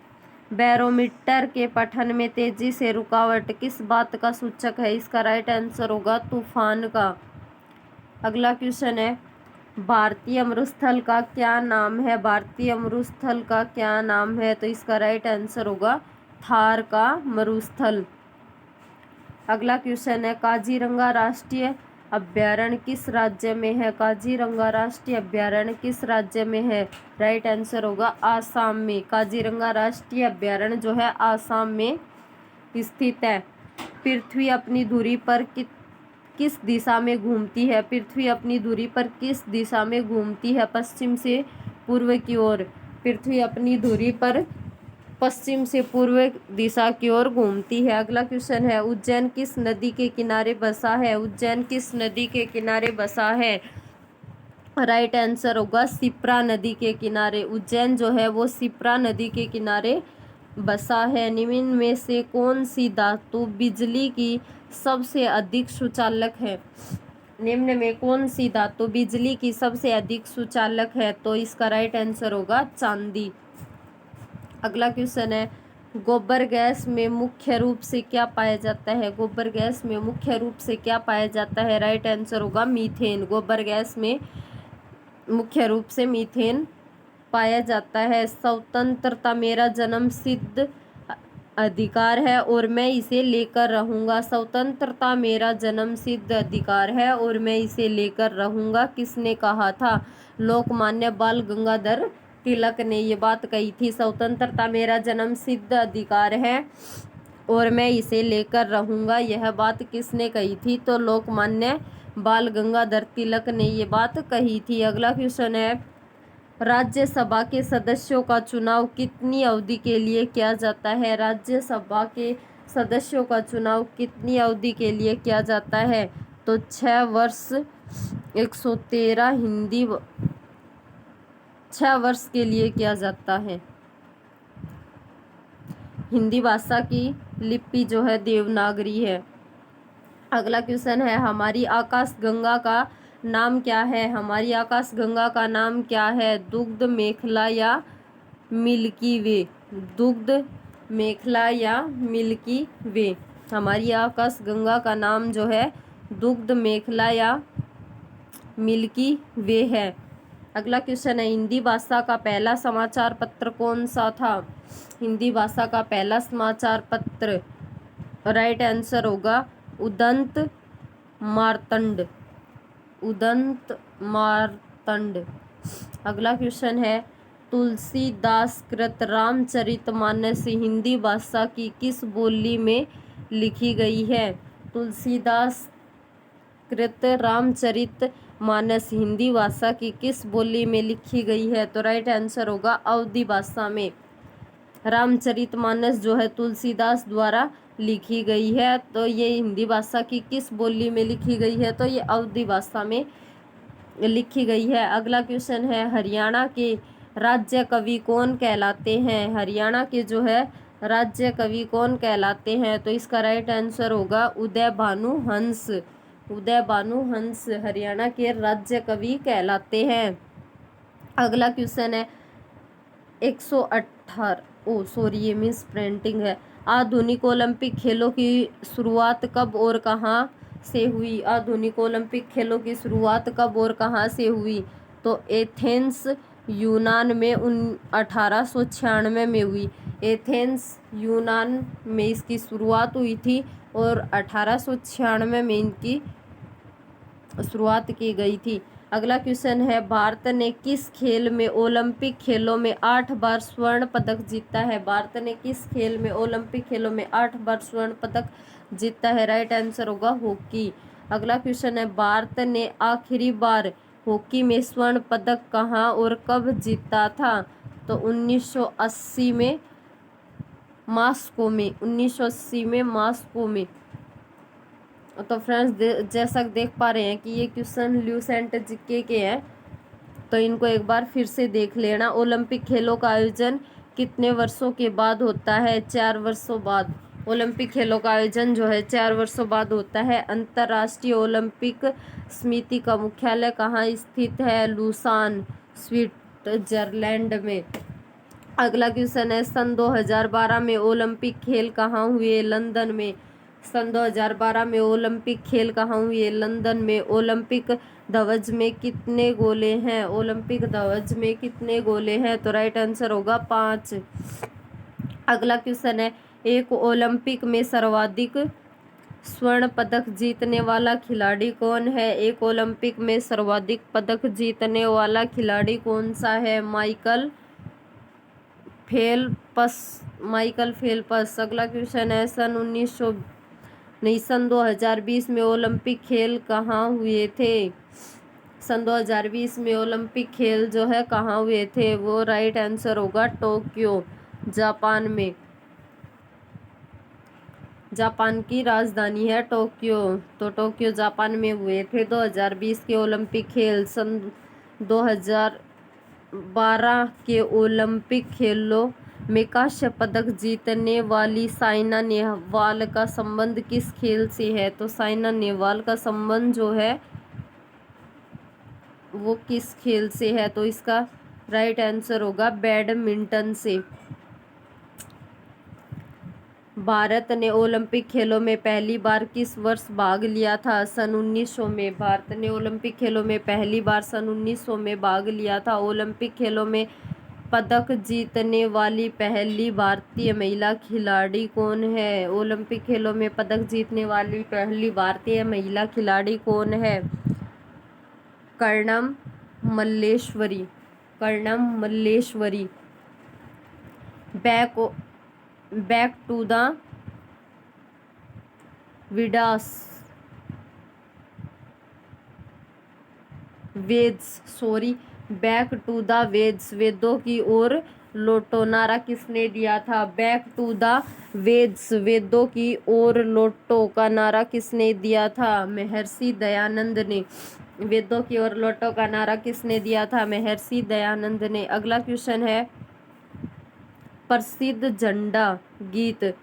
बैरोमीटर के पठन में तेजी से रुकावट किस बात का सूचक है? इसका राइट आंसर होगा तूफान का। अगला क्वेश्चन है भारतीय मरुस्थल का क्या नाम है? भारतीय मरुस्थल का क्या नाम है? तो इसका राइट आंसर होगा थार का मरुस्थल। अगला क्वेश्चन है काजीरंगा राष्ट्रीय अभ्यारण्य किस राज्य में है? काजीरंगा राष्ट्रीय अभ्यारण्य किस राज्य में है? राइट आंसर होगा आसाम में। काजीरंगा राष्ट्रीय अभ्यारण्य जो है आसाम में स्थित है। पृथ्वी अपनी धुरी पर किस दिशा में घूमती है? पृथ्वी अपनी धुरी पर किस दिशा में घूमती है? पश्चिम से पूर्व की ओर। पृथ्वी अपनी धुरी पर पश्चिम से पूर्व दिशा की ओर घूमती है। अगला क्वेश्चन है उज्जैन किस नदी के किनारे बसा है? उज्जैन किस नदी के किनारे बसा है? राइट आंसर होगा शिप्रा नदी के किनारे। उज्जैन जो है वो शिप्रा नदी के किनारे बसा है। निम्न में से कौन सी धातु बिजली की सबसे अधिक सुचालक है? निम्न में कौन सी धातु बिजली की सबसे अधिक सुचालक है? तो इसका राइट आंसर होगा चांदी। अगला क्वेश्चन है गोबर गैस में मुख्य रूप से क्या पाया जाता है? गोबर गैस में मुख्य रूप से क्या पाया जाता है? राइट आंसर होगा मीथेन। गोबर गैस में मुख्य रूप से मीथेन पाया जाता है। स्वतंत्रता मेरा जन्म सिद्ध अधिकार है और मैं इसे लेकर रहूंगा। स्वतंत्रता मेरा जन्म सिद्ध अधिकार है और मैं इसे लेकर रहूंगा किसने कहा था? लोकमान्य बाल गंगाधर तिलक ने ये बात कही थी। स्वतंत्रता मेरा जन्म सिद्ध अधिकार है और मैं इसे लेकर रहूंगा, यह बात किसने कही थी? तो लोकमान्य बाल गंगाधर तिलक ने ये बात कही थी। अगला क्वेश्चन है राज्यसभा के सदस्यों का चुनाव कितनी अवधि के लिए किया जाता है? राज्यसभा के सदस्यों का चुनाव कितनी अवधि के लिए किया जाता है? तो 6 वर्ष 113 6 वर्ष के लिए किया जाता है। हिंदी भाषा की लिपि जो है देवनागरी है। अगला क्वेश्चन है हमारी आकाश गंगा का नाम क्या है? हमारी आकाश गंगा का नाम क्या है? दुग्ध मेखला या मिल्की वे? दुग्ध मेखला या मिल्की वे? हमारी आकाश गंगा का नाम जो है दुग्ध मेखला या मिल्की वे है। अगला क्वेश्चन है हिंदी भाषा का पहला समाचार पत्र कौन सा था? हिंदी भाषा का पहला समाचार पत्र राइट आंसर होगा उदंत मार्तंड। उदंत मार्तंड। अगला क्वेश्चन है तुलसीदास कृत रामचरितमानस हिंदी भाषा की किस बोली में लिखी गई है? तुलसीदास कृत रामचरित मानस हिंदी भाषा की किस बोली में लिखी गई है? तो राइट आंसर होगा अवधी भाषा में। रामचरितमानस जो है तुलसीदास द्वारा लिखी गई है, तो ये हिंदी भाषा की किस बोली में लिखी गई है? तो ये अवधी भाषा में लिखी गई है। अगला क्वेश्चन है, हरियाणा के राज्य कवि कौन कहलाते हैं? हरियाणा के जो है राज्य कवि कौन कहलाते हैं? तो इसका राइट आंसर होगा उदय भानु हंस। उदय भानु हंस हरियाणा के राज्य कवि कहलाते हैं। अगला क्वेश्चन है 118 ये मिस प्रिंटिंग है। आधुनिक ओलंपिक खेलों की शुरुआत कब और कहाँ से हुई? आधुनिक ओलंपिक खेलों की शुरुआत कब और कहाँ से हुई? तो एथेंस यूनान में 1896 में हुई। एथेंस यूनान में इसकी शुरुआत हुई थी और 1896 में इनकी शुरुआत की गई थी। अगला क्वेश्चन है, भारत ने किस खेल में ओलंपिक खेलों में 8 बार स्वर्ण पदक जीता है? भारत ने किस खेल में ओलंपिक खेलों में 8 बार स्वर्ण पदक जीता है? राइट आंसर होगा हॉकी। अगला क्वेश्चन है, भारत ने आखिरी बार हॉकी में स्वर्ण पदक कहाँ और कब जीता था? तो 1980 में मॉस्को में। 1980 में मॉस्को में। तो फ्रेंड्स जैसा देख पा रहे हैं कि ये क्वेश्चन ल्यूसेंट जीके के हैं, तो इनको एक बार फिर से देख लेना। ओलंपिक खेलों का आयोजन कितने वर्षों के बाद होता है? 4 वर्षों बाद। ओलंपिक खेलों का आयोजन जो है 4 वर्षों बाद होता है। अंतर्राष्ट्रीय ओलंपिक समिति का मुख्यालय कहाँ स्थित है? लूसान, स्विट्जरलैंड में। अगला क्वेश्चन है, सन 2012 में ओलंपिक खेल कहाँ हुए? लंदन में। सन 2012 में ओलंपिक खेल कहाँ हुए? लंदन में। ओलंपिक ध्वज में कितने गोले हैं? ओलंपिक ध्वज में कितने गोले हैं? तो राइट आंसर होगा 5। अगला क्वेश्चन है, एक ओलंपिक में सर्वाधिक स्वर्ण पदक जीतने वाला खिलाड़ी कौन है? एक ओलंपिक में सर्वाधिक पदक जीतने वाला खिलाड़ी कौन सा है? Michael Phelps. अगला क्वेश्चन है, सन 2020 में ओलंपिक खेल कहाँ हुए थे? सन 2020 में ओलंपिक खेल जो है कहाँ हुए थे? वो राइट आंसर होगा टोक्यो, जापान में। जापान की राजधानी है टोक्यो, तो टोक्यो जापान में हुए थे 2020 के ओलंपिक खेल। सन 2012 के ओलंपिक खेलों में कांस्य पदक जीतने वाली साइना नेहवाल का संबंध किस खेल से है? तो साइना नेहवाल का संबंध जो है वो किस खेल से है? तो इसका राइट आंसर होगा बैडमिंटन से। भारत ने ओलंपिक खेलों में पहली बार किस वर्ष भाग लिया था? सन 1900 में। भारत ने ओलंपिक खेलों में पहली बार सन 1900 में भाग लिया था। ओलंपिक खेलों में पदक जीतने वाली पहली भारतीय महिला खिलाड़ी कौन है? ओलंपिक खेलों में पदक जीतने वाली पहली भारतीय महिला खिलाड़ी कौन है? Karnam Malleswari. Karnam Malleswari. Back to the Vedas, वेदों की ओर लौटो नारा किसने दिया था? बैक टू द वेद्स, वेदों की ओर लौटो का नारा किसने दिया था? महर्षि दयानंद ने। वेदों की ओर लौटो का नारा किसने दिया था? महर्षि दयानंद ने। अगला क्वेश्चन है, प्रसिद्ध झंडा गीत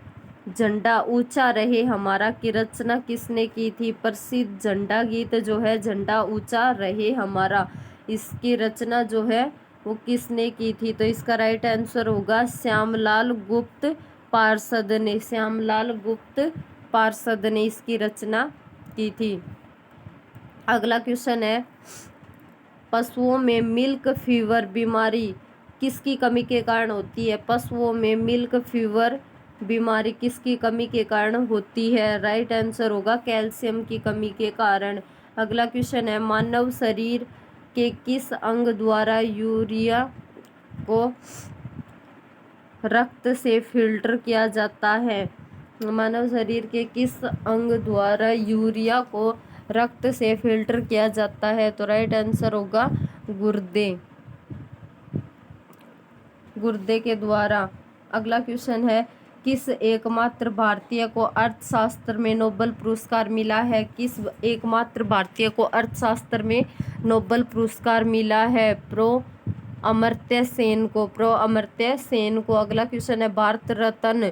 झंडा ऊंचा रहे हमारा की रचना किसने की थी? प्रसिद्ध झंडा गीत जो है झंडा ऊंचा रहे हमारा, इसकी रचना जो है वो किसने की थी? तो इसका राइट आंसर होगा श्यामलाल गुप्त पार्षद ने। श्यामलाल गुप्त पार्षद ने इसकी रचना की थी। अगला क्वेश्चन है, पशुओं में मिल्क फीवर बीमारी किसकी कमी के कारण होती है? पशुओं में मिल्क फीवर बीमारी किसकी कमी के कारण होती है? राइट आंसर होगा कैल्शियम की कमी के कारण। अगला क्वेश्चन है, मानव शरीर के किस अंग द्वारा यूरिया को रक्त से फिल्टर किया जाता है? मानव शरीर के किस अंग द्वारा यूरिया को रक्त से फिल्टर किया जाता है? तो राइट आंसर होगा गुर्दे, गुर्दे के द्वारा। अगला क्वेश्चन है, किस एकमात्र भारतीय को अर्थशास्त्र में नोबेल पुरस्कार मिला है? किस एकमात्र भारतीय को अर्थशास्त्र में नोबेल पुरस्कार मिला है? प्रो अमर्त्य सेन को, प्रो अमर्त्य सेन को। अगला क्वेश्चन है, भारत रत्न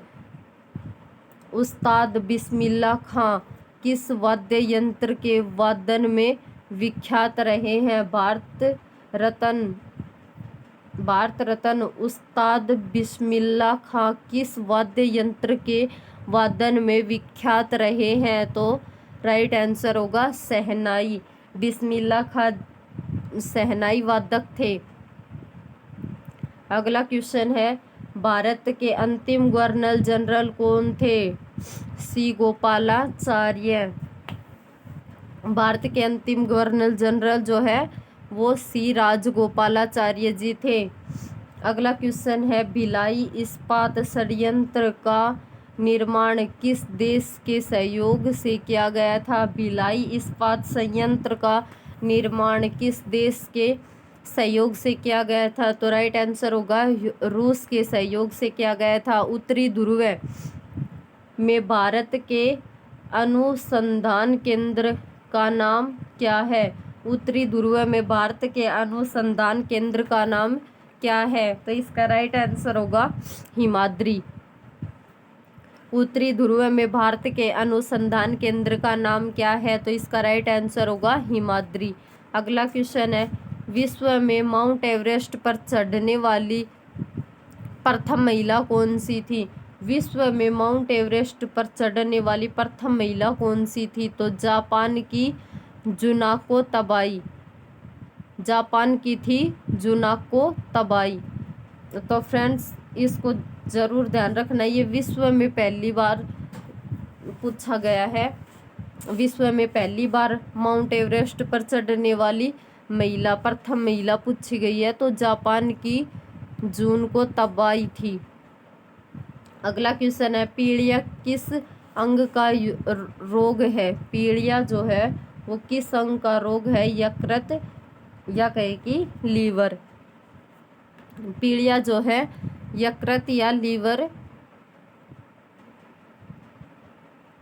उस्ताद बिस्मिल्लाह खां किस वाद्य यंत्र के वादन में विख्यात रहे हैं? भारत रत्न उस्ताद बिस्मिल्लाह खां किस वाद्य यंत्र के वादन में विख्यात रहे हैं? तो राइट आंसर होगा शहनाई। बिस्मिल्लाह खां शहनाई वादक थे। अगला क्वेश्चन है, भारत के अंतिम गवर्नर जनरल कौन थे? सी गोपालाचार्य। भारत के अंतिम गवर्नर जनरल जो है वो सी राजगोपालाचार्य जी थे। अगला क्वेश्चन है, भिलाई इस्पात संयंत्र का निर्माण किस देश के सहयोग से किया गया था? भिलाई इस्पात संयंत्र का निर्माण किस देश के सहयोग से किया गया था? तो राइट आंसर होगा रूस के सहयोग से किया गया था। उत्तरी ध्रुव में भारत के अनुसंधान केंद्र का नाम क्या है? उत्तरी ध्रुव में भारत के अनुसंधान केंद्र का नाम क्या है? तो इसका राइट आंसर होगा हिमाद्री। उत्तरी ध्रुव में भारत के अनुसंधान केंद्र का नाम क्या है? तो इसका राइट आंसर होगा हिमाद्री। अगला क्वेश्चन है, विश्व में माउंट एवरेस्ट पर चढ़ने वाली प्रथम महिला कौन सी थी? विश्व में माउंट एवरेस्ट पर चढ़ने वाली प्रथम महिला कौन सी थी? तो जापान की जुनाको तबाई, जापान की थी जुनाको तबाई। तो फ्रेंड्स इसको ज़रूर ध्यान रखना, ये विश्व में पहली बार पूछा गया है। विश्व में पहली बार माउंट एवरेस्ट पर चढ़ने वाली महिला, प्रथम महिला पूछी गई है, तो जापान की जुनाको तबाई थी। अगला क्वेश्चन है, पीलिया किस अंग का रोग है? पीलिया जो है वो किस अंग का रोग है? यकृत या कहे कि लीवर। पीलिया जो है यकृत या लीवर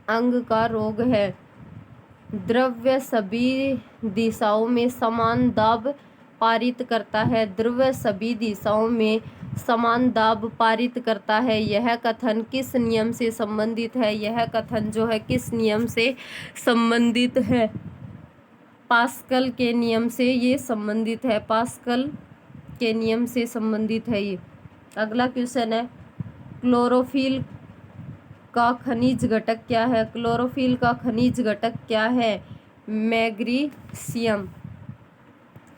अंग का रोग है। द्रव्य सभी दिशाओं में समान दाब पारित करता है। द्रव्य सभी दिशाओं में समान दाब पारित करता है। यह कथन किस नियम से संबंधित है? यह कथन जो है किस नियम से संबंधित है? पास्कल के नियम से ये संबंधित है। पास्कल के नियम से संबंधित है ये। अगला क्वेश्चन है, क्लोरोफिल का खनिज घटक क्या है? क्लोरोफिल का खनिज घटक क्या है? मैग्नीशियम।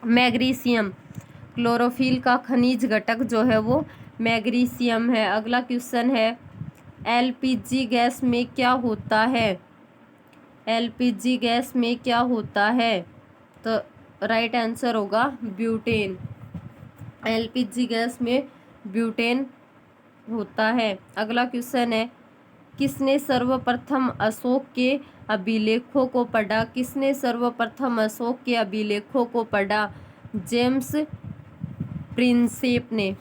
मैग्नीशियम क्लोरोफिल का खनिज घटक जो है वो मैग्नीशियम है। अगला क्वेश्चन है, एलपीजी गैस में क्या होता है? एलपीजी गैस में क्या होता है? तो राइट आंसर होगा ब्यूटेन। एलपीजी गैस में ब्यूटेन होता है। अगला क्वेश्चन है, किसने सर्वप्रथम अशोक के अभिलेखों को पढ़ा? किसने सर्वप्रथम अशोक के अभिलेखों को पढ़ा? जेम्स प्रिंसेप ने।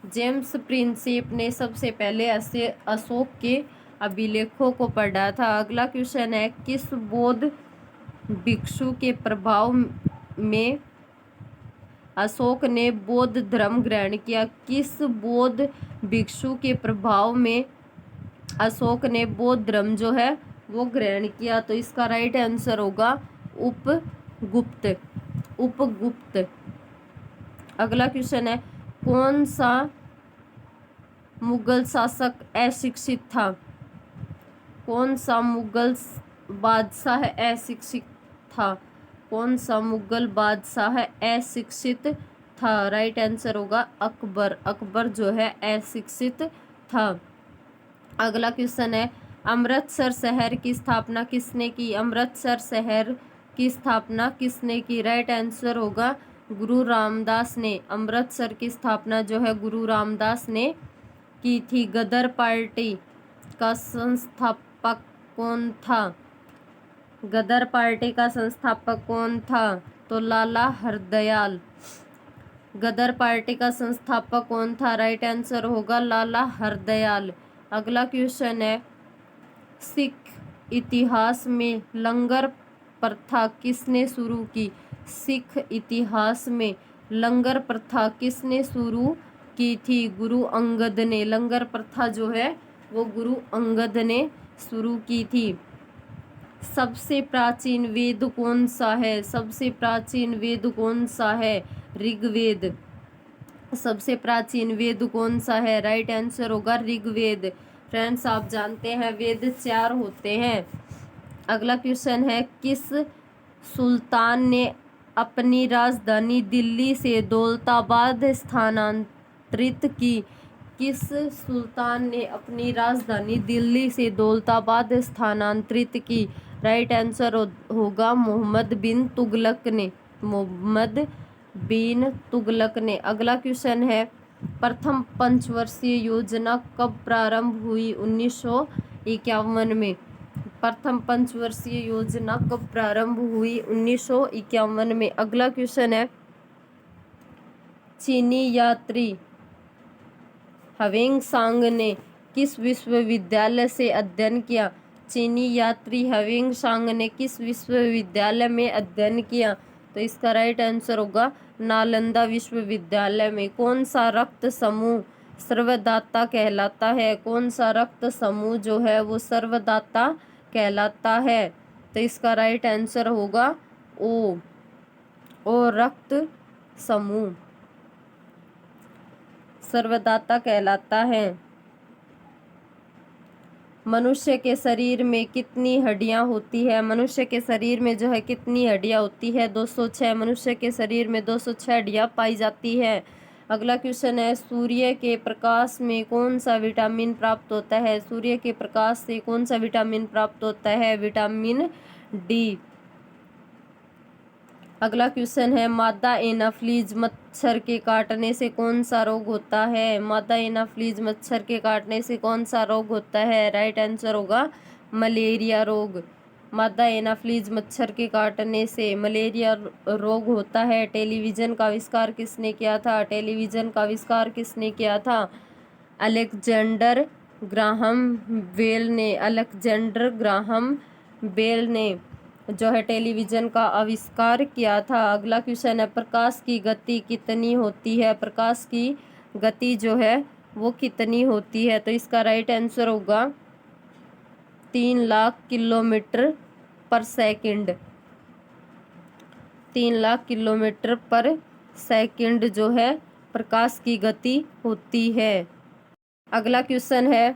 जेम्स प्रिंसेप ने सबसे पहले अशोक के अभिलेखों को पढ़ा था। अगला क्वेश्चन है, किस बौद्ध भिक्षु के प्रभाव में अशोक ने बौद्ध धर्म ग्रहण किया? किस बौद्ध भिक्षु के प्रभाव में अशोक ने बौद्ध धर्म जो है वो ग्रहण किया? तो इसका राइट आंसर होगा उपगुप्त। उपगुप्त। अगला क्वेश्चन है, कौन सा मुगल शासक अशिक्षित था? कौन सा मुगल बादशाह अशिक्षित था? कौन सा मुगल बादशाह अशिक्षित था? राइट आंसर होगा अकबर। अकबर जो है अशिक्षित था। अगला क्वेश्चन है, अमृतसर शहर की स्थापना किसने की? अमृतसर शहर की स्थापना किसने की? राइट आंसर होगा गुरु रामदास ने। अमृतसर की स्थापना जो है गुरु रामदास ने की थी। गदर पार्टी का संस्थापक कौन था? गदर पार्टी का संस्थापक कौन था? तो लाला हरदयाल। गदर पार्टी का संस्थापक कौन था? राइट आंसर होगा लाला हरदयाल। अगला क्वेश्चन है, सिख इतिहास में लंगर प्रथा किसने शुरू की? सिख इतिहास में लंगर प्रथा किसने शुरू की थी? गुरु अंगद ने। लंगर प्रथा जो है वो गुरु अंगद ने शुरू की थी। सबसे प्राचीन वेद कौन सा है? सबसे प्राचीन वेद कौन सा है? ऋग्वेद। सबसे प्राचीन वेद कौन सा है? राइट आंसर होगा ऋग्वेद। फ्रेंड्स, आप जानते हैं वेद 4 होते हैं। अगला क्वेश्चन है, किस सुल्तान ने अपनी राजधानी दिल्ली से दौलताबाद स्थानांतरित की? किस सुल्तान ने अपनी राजधानी दिल्ली से दौलताबाद स्थानांतरित की? राइट आंसर होगा मोहम्मद बिन तुगलक ने। मोहम्मद बिन तुगलक ने। अगला क्वेश्चन है, प्रथम पंचवर्षीय योजना कब प्रारंभ हुई? 1951 में। प्रथम पंचवर्षीय योजना कब प्रारंभ हुई? 1951 में। अगला क्वेश्चन है, चीनी यात्री ह्वेंसांग ने किस विश्वविद्यालय से अध्ययन किया? चीनी यात्री ह्वेंसांग ने किस विश्वविद्यालय में अध्ययन किया? तो इसका राइट आंसर होगा नालंदा विश्वविद्यालय में। कौन सा रक्त समूह सर्वदाता कहलाता है? कौन सा रक्त समूह जो है वो सर्वदाता कहलाता है? तो इसका राइट आंसर होगा ओ रक्त समूह सर्वदाता कहलाता है। मनुष्य के शरीर में कितनी हड्डियां होती है? मनुष्य के शरीर में जो है कितनी हड्डियां होती है? 206। मनुष्य के शरीर में 206 हड्डियां पाई जाती है। अगला क्वेश्चन है, सूर्य के प्रकाश में कौन सा विटामिन प्राप्त होता है? सूर्य के प्रकाश से कौन सा विटामिन प्राप्त होता है? Vitamin D. अगला क्वेश्चन है, मादा एनाफ्लीज मच्छर के काटने से कौन सा रोग होता है? मादा एनाफ्लीज मच्छर के काटने से कौन सा रोग होता है? राइट आंसर होगा मलेरिया रोग। मादा एनाफ्लीज मच्छर के काटने से मलेरिया रोग होता है। टेलीविजन का आविष्कार किसने किया था? टेलीविजन का आविष्कार किसने किया था? अलेक्जेंडर ग्राहम बेल ने। अलेक्जेंडर ग्राहम बेल ने जो है टेलीविजन का आविष्कार किया था। अगला क्वेश्चन है, प्रकाश की गति कितनी होती है? प्रकाश की गति जो है वो कितनी होती है? तो इसका राइट आंसर होगा 3 लाख किलोमीटर पर सेकंड। 3 लाख किलोमीटर पर सेकंड जो है प्रकाश की गति होती है। अगला क्वेश्चन है,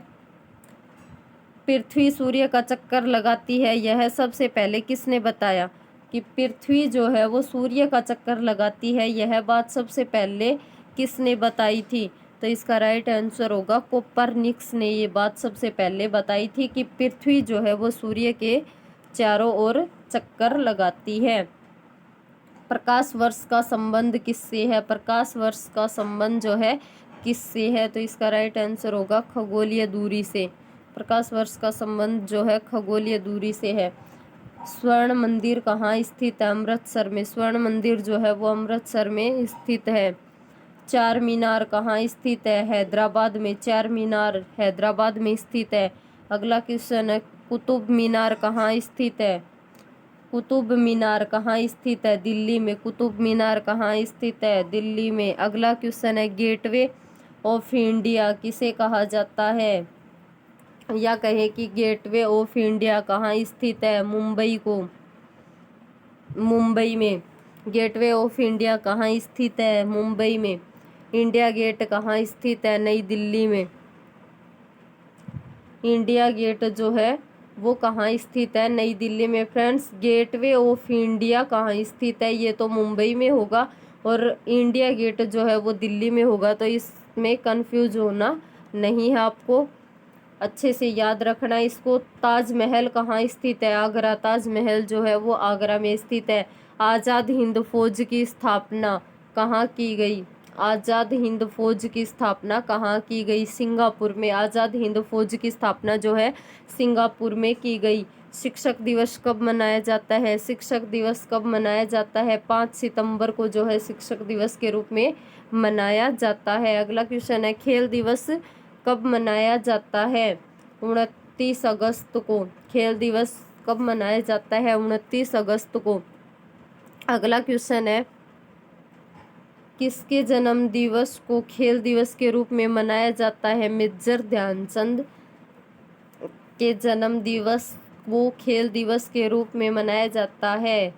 पृथ्वी सूर्य का चक्कर लगाती है, यह सबसे पहले किसने बताया? कि पृथ्वी जो है वो सूर्य का चक्कर लगाती है, यह बात सबसे पहले किसने बताई थी? तो इसका राइट आंसर होगा कोपरनिकस ने ये बात सबसे पहले बताई थी कि पृथ्वी जो है वो सूर्य के चारों ओर चक्कर लगाती है। प्रकाश वर्ष का संबंध किससे है? प्रकाश वर्ष का संबंध जो है किससे है? तो इसका राइट आंसर होगा खगोलीय दूरी से। प्रकाश वर्ष का संबंध जो है खगोलीय दूरी से है। स्वर्ण मंदिर कहाँ स्थित है? अमृतसर में। स्वर्ण मंदिर जो है वो अमृतसर में स्थित है। चार मीनार कहाँ स्थित है? हैदराबाद में। चार मीनार हैदराबाद में स्थित है। अगला क्वेश्चन है, कुतुब मीनार कहाँ स्थित है? कुतुब मीनार कहाँ स्थित है? दिल्ली में। कुतुब मीनार कहाँ स्थित है? दिल्ली में। अगला क्वेश्चन है, गेटवे ऑफ इंडिया किसे कहा जाता है? या कहे कि गेटवे ऑफ इंडिया कहाँ स्थित है? मुंबई को। मुंबई में। गेटवे ऑफ इंडिया कहाँ स्थित है? मुंबई में। इंडिया गेट कहाँ स्थित है? नई दिल्ली में। इंडिया गेट जो है वो कहाँ स्थित है? नई दिल्ली में। फ्रेंड्स, गेटवे ऑफ इंडिया कहाँ स्थित है? ये तो मुंबई में होगा और इंडिया गेट जो है वो दिल्ली में होगा, तो इसमें कंफ्यूज होना नहीं है, आपको अच्छे से याद रखना इसको। ताजमहल कहाँ स्थित है? आगरा। ताजमहल जो है वो आगरा में स्थित है। आज़ाद हिंद फौज की स्थापना कहाँ की गई? आज़ाद हिंद फौज की स्थापना कहाँ की गई? सिंगापुर में। आज़ाद हिंद फौज की स्थापना जो है सिंगापुर में की गई। शिक्षक दिवस कब मनाया जाता है? शिक्षक दिवस कब मनाया जाता है? 5 सितंबर को जो है शिक्षक दिवस के रूप में मनाया जाता है। अगला क्वेश्चन है, खेल दिवस कब मनाया जाता है? 29 अगस्त को। खेल दिवस कब मनाया जाता है? 29 अगस्त को। अगला क्वेश्चन है, किसके जन्म दिवस को खेल दिवस के रूप में मनाया जाता है? मेजर ध्यानचंद के जन्म दिवस को खेल दिवस के रूप में मनाया जाता है।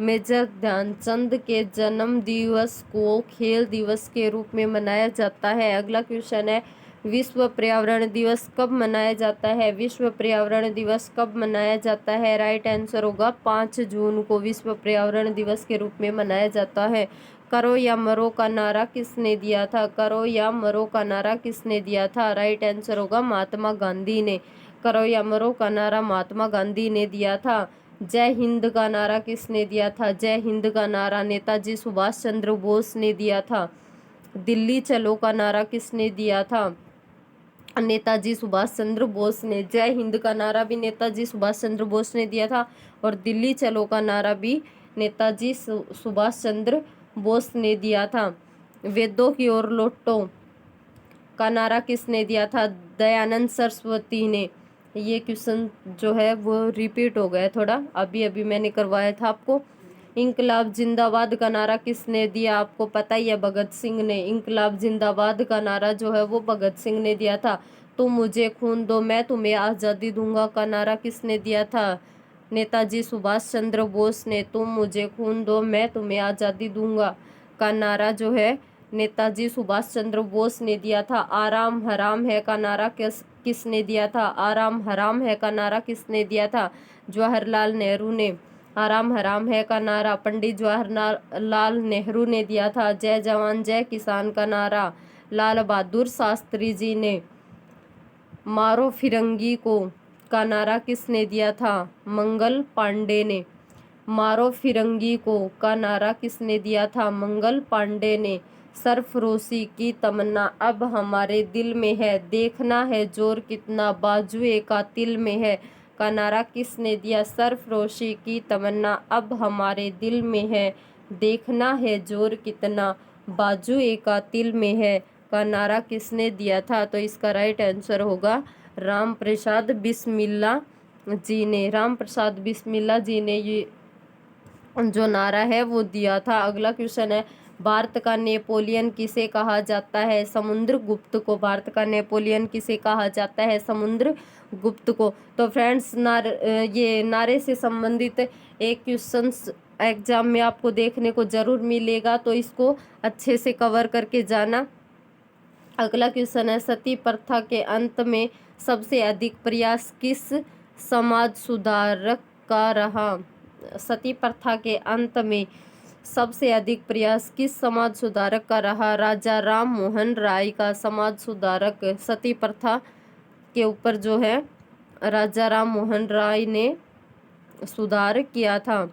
मेजर ध्यानचंद के जन्म दिवस को खेल दिवस के रूप में मनाया जाता है। अगला क्वेश्चन है, विश्व पर्यावरण दिवस कब मनाया जाता है? विश्व पर्यावरण दिवस कब मनाया जाता है? राइट आंसर होगा 5 जून को विश्व पर्यावरण दिवस के रूप में मनाया जाता है। करो या मरो का नारा किसने दिया था? करो या मरो का नारा किसने दिया था? राइट आंसर होगा महात्मा गांधी ने। करो या मरो का नारा महात्मा गांधी ने दिया था। जय हिंद का नारा किसने दिया था? जय हिंद का नारा नेताजी सुभाष चंद्र बोस ने दिया था। दिल्ली चलो का नारा किसने दिया था? नेताजी सुभाष चंद्र बोस ने। जय हिंद का नारा भी नेताजी सुभाष चंद्र बोस ने दिया था और दिल्ली चलो का नारा भी नेताजी सुभाष चंद्र बोस ने दिया था। वेदों की ओर लौटो का नारा किसने दिया था? दयानंद सरस्वती ने। ये क्वेश्चन जो है वो रिपीट हो गया थोड़ा, अभी अभी मैंने करवाया था आपको। इंकलाब जिंदाबाद का नारा किसने दिया? आपको पता ही है, भगत सिंह ने। इंकलाब जिंदाबाद का नारा जो है वो भगत सिंह ने दिया था। तुम मुझे खून दो मैं तुम्हें आज़ादी दूंगा का नारा किसने दिया था? नेताजी सुभाष चंद्र बोस ने। तुम मुझे खून दो मैं तुम्हें आज़ादी दूंगा का नारा जो है नेताजी सुभाष चंद्र बोस ने दिया था। आराम हराम है का नारा किसने दिया था? आराम हराम है का नारा किसने दिया था? जवाहरलाल नेहरू ने। आराम हराम है का नारा पंडित जवाहरलाल नेहरू ने दिया था। जय जवान जय किसान का नारा लाल बहादुर शास्त्री जी ने। मारो फिरंगी को का नारा किसने दिया था? मंगल पांडे ने। मारो फिरंगी को का नारा किसने दिया था? मंगल पांडे ने। सरफरोशी की तमन्ना अब हमारे दिल में है, देखना है जोर कितना बाजुए का तिल में है का नारा किसने दिया? सरफरोशी की तमन्ना अब हमारे दिल में है, देखना है जोर कितना बाजुए का तिल में है का नारा किसने दिया था? तो इसका राइट आंसर होगा राम प्रसाद बिस्मिल्ला जी ने। राम प्रसाद बिस्मिल्ला जी ने ये जो नारा है वो दिया था। अगला क्वेश्चन है, भारत का नेपोलियन किसे कहा जाता है? समुद्र गुप्त को। भारत का नेपोलियन किसे कहा जाता है? समुद्र गुप्त को। तो फ्रेंड्स ये नारे से संबंधित एक क्वेश्चन एग्जाम में आपको देखने को जरूर मिलेगा, तो इसको अच्छे से कवर करके जाना। अगला क्वेश्चन है, सती प्रथा के अंत में सबसे अधिक प्रयास किस समाज सुधारक का रहा? सती प्रथा के अंत में सबसे अधिक प्रयास किस समाज सुधारक का रहा? राजा राम मोहन राय का समाज सुधारक सती प्रथा के ऊपर जो है राजा राम मोहन राय ने सुधार किया था।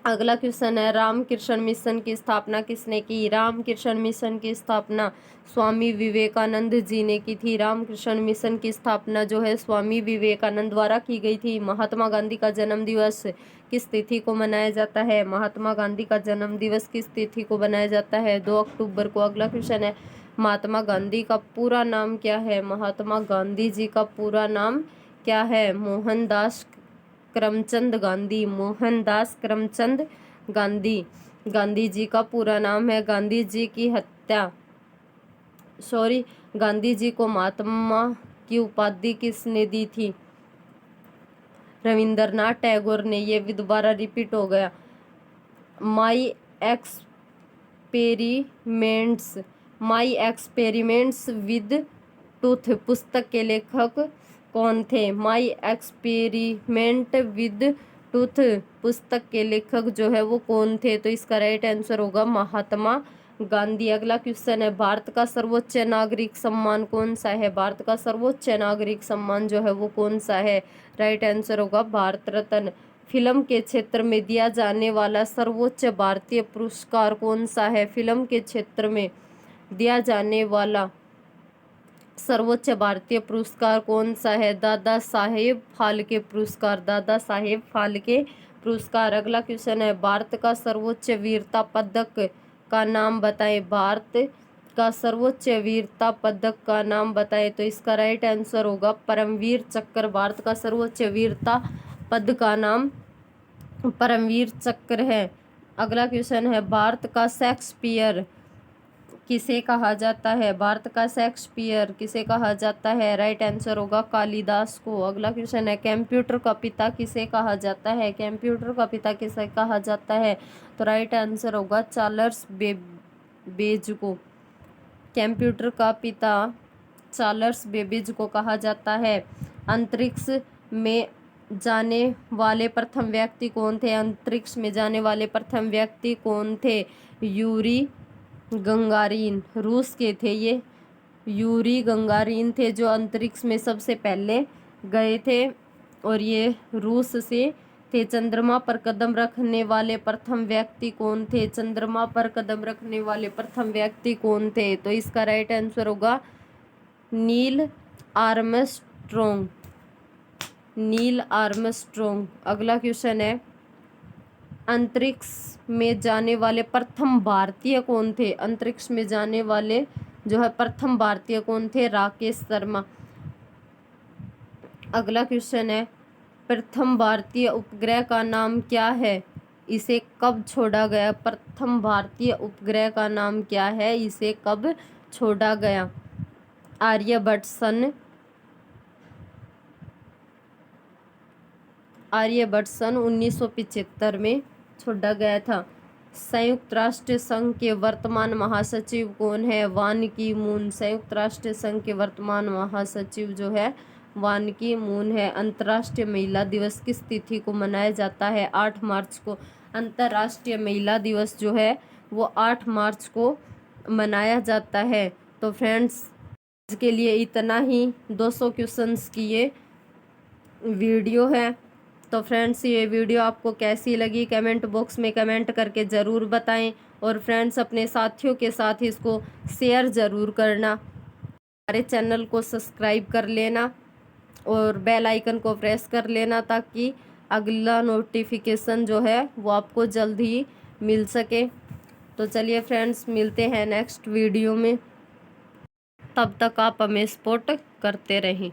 अगला क्वेश्चन है, रामकृष्ण मिशन की स्थापना किसने की? रामकृष्ण मिशन की स्थापना स्वामी विवेकानंद जी ने की थी। रामकृष्ण मिशन की स्थापना जो है स्वामी विवेकानंद द्वारा की गई थी। महात्मा गांधी का जन्म दिवस किस तिथि को मनाया जाता है? महात्मा गांधी का जन्म दिवस किस तिथि को मनाया जाता है? 2 अक्टूबर को। अगला क्वेश्चन है, महात्मा गांधी का पूरा नाम क्या है? महात्मा गांधी जी का पूरा नाम क्या है? मोहनदास करमचंद गांधी। मोहनदास करमचंद गांधी गांधी जी का पूरा नाम है। गांधी जी की हत्या गांधी जी को महात्मा की उपाधि किसने दी थी? रविंद्रनाथ टैगोर ने। ये भी दोबारा रिपीट हो गया। माई एक्सपेरिमेंट्स विद टूथ पुस्तक के लेखक कौन थे? माई एक्सपेरिमेंट विद टूथ पुस्तक के लेखक जो है वो कौन थे? तो इसका राइट आंसर होगा महात्मा गांधी। अगला क्वेश्चन है, भारत का सर्वोच्च नागरिक सम्मान कौन सा है? भारत का सर्वोच्च नागरिक सम्मान जो है वो कौन सा है? राइट आंसर होगा भारत रत्न। फिल्म के क्षेत्र में दिया जाने वाला सर्वोच्च भारतीय पुरस्कार कौन सा है? फिल्म के क्षेत्र में दिया जाने वाला सर्वोच्च भारतीय पुरस्कार कौन सा है? दादा साहेब फाल्के पुरस्कार, दादा साहेब फाल्के पुरस्कार। अगला क्वेश्चन है, भारत का सर्वोच्च वीरता पदक का नाम बताएं। भारत का सर्वोच्च वीरता पदक का नाम बताएं। तो इसका राइट आंसर होगा परमवीर चक्र। भारत का सर्वोच्च वीरता पद का नाम परमवीर चक्र है। अगला क्वेश्चन है, भारत का शेक्सपियर किसे कहा जाता है? भारत का शेक्सपियर किसे कहा जाता है? राइट आंसर होगा कालिदास को। अगला क्वेश्चन है, कंप्यूटर का पिता किसे कहा जाता है? कंप्यूटर का पिता किसे कहा जाता है? तो राइट आंसर होगा चार्ल्स बेबेज को। कंप्यूटर का पिता चार्ल्स बेबेज को कहा जाता है। अंतरिक्ष में जाने वाले प्रथम व्यक्ति कौन थे? अंतरिक्ष में जाने वाले प्रथम व्यक्ति कौन थे? यूरी गंगारीन, रूस के थे ये। यूरी गंगारीन थे जो अंतरिक्ष में सबसे पहले गए थे और ये रूस से थे। चंद्रमा पर कदम रखने वाले प्रथम व्यक्ति कौन थे? चंद्रमा पर कदम रखने वाले प्रथम व्यक्ति कौन थे? तो इसका राइट आंसर होगा नील आर्मस्ट्रॉन्ग, नील आर्मस्ट्रॉन्ग। अगला क्वेश्चन है, अंतरिक्ष में जाने वाले प्रथम भारतीय कौन थे? अंतरिक्ष में जाने वाले जो है प्रथम भारतीय कौन थे? राकेश शर्मा। अगला क्वेश्चन है, प्रथम भारतीय उपग्रह का नाम क्या है? इसे कब छोड़ा गया? प्रथम भारतीय उपग्रह का नाम क्या है? इसे कब छोड़ा गया? आर्यभट्ट सन 1975 में छोड़ा गया था। संयुक्त राष्ट्र संघ के वर्तमान महासचिव कौन है? वान की मून। संयुक्त राष्ट्र संघ के वर्तमान महासचिव जो है वान की मून है। अंतर्राष्ट्रीय महिला दिवस किस तिथि को मनाया जाता है? 8 मार्च को। अंतर्राष्ट्रीय महिला दिवस जो है वो 8 मार्च को मनाया जाता है। तो फ्रेंड्स आज के लिए इतना ही। 200 क्वेश्चंस की ये वीडियो है। तो फ्रेंड्स ये वीडियो आपको कैसी लगी कमेंट बॉक्स में कमेंट करके ज़रूर बताएं और फ्रेंड्स अपने साथियों के साथ इसको शेयर ज़रूर करना। हमारे चैनल को सब्सक्राइब कर लेना और बेल आइकन को प्रेस कर लेना ताकि अगला नोटिफिकेशन जो है वो आपको जल्द ही मिल सके। तो चलिए फ्रेंड्स मिलते हैं नेक्स्ट वीडियो में, तब तक आप हमें सपोर्ट करते रहें।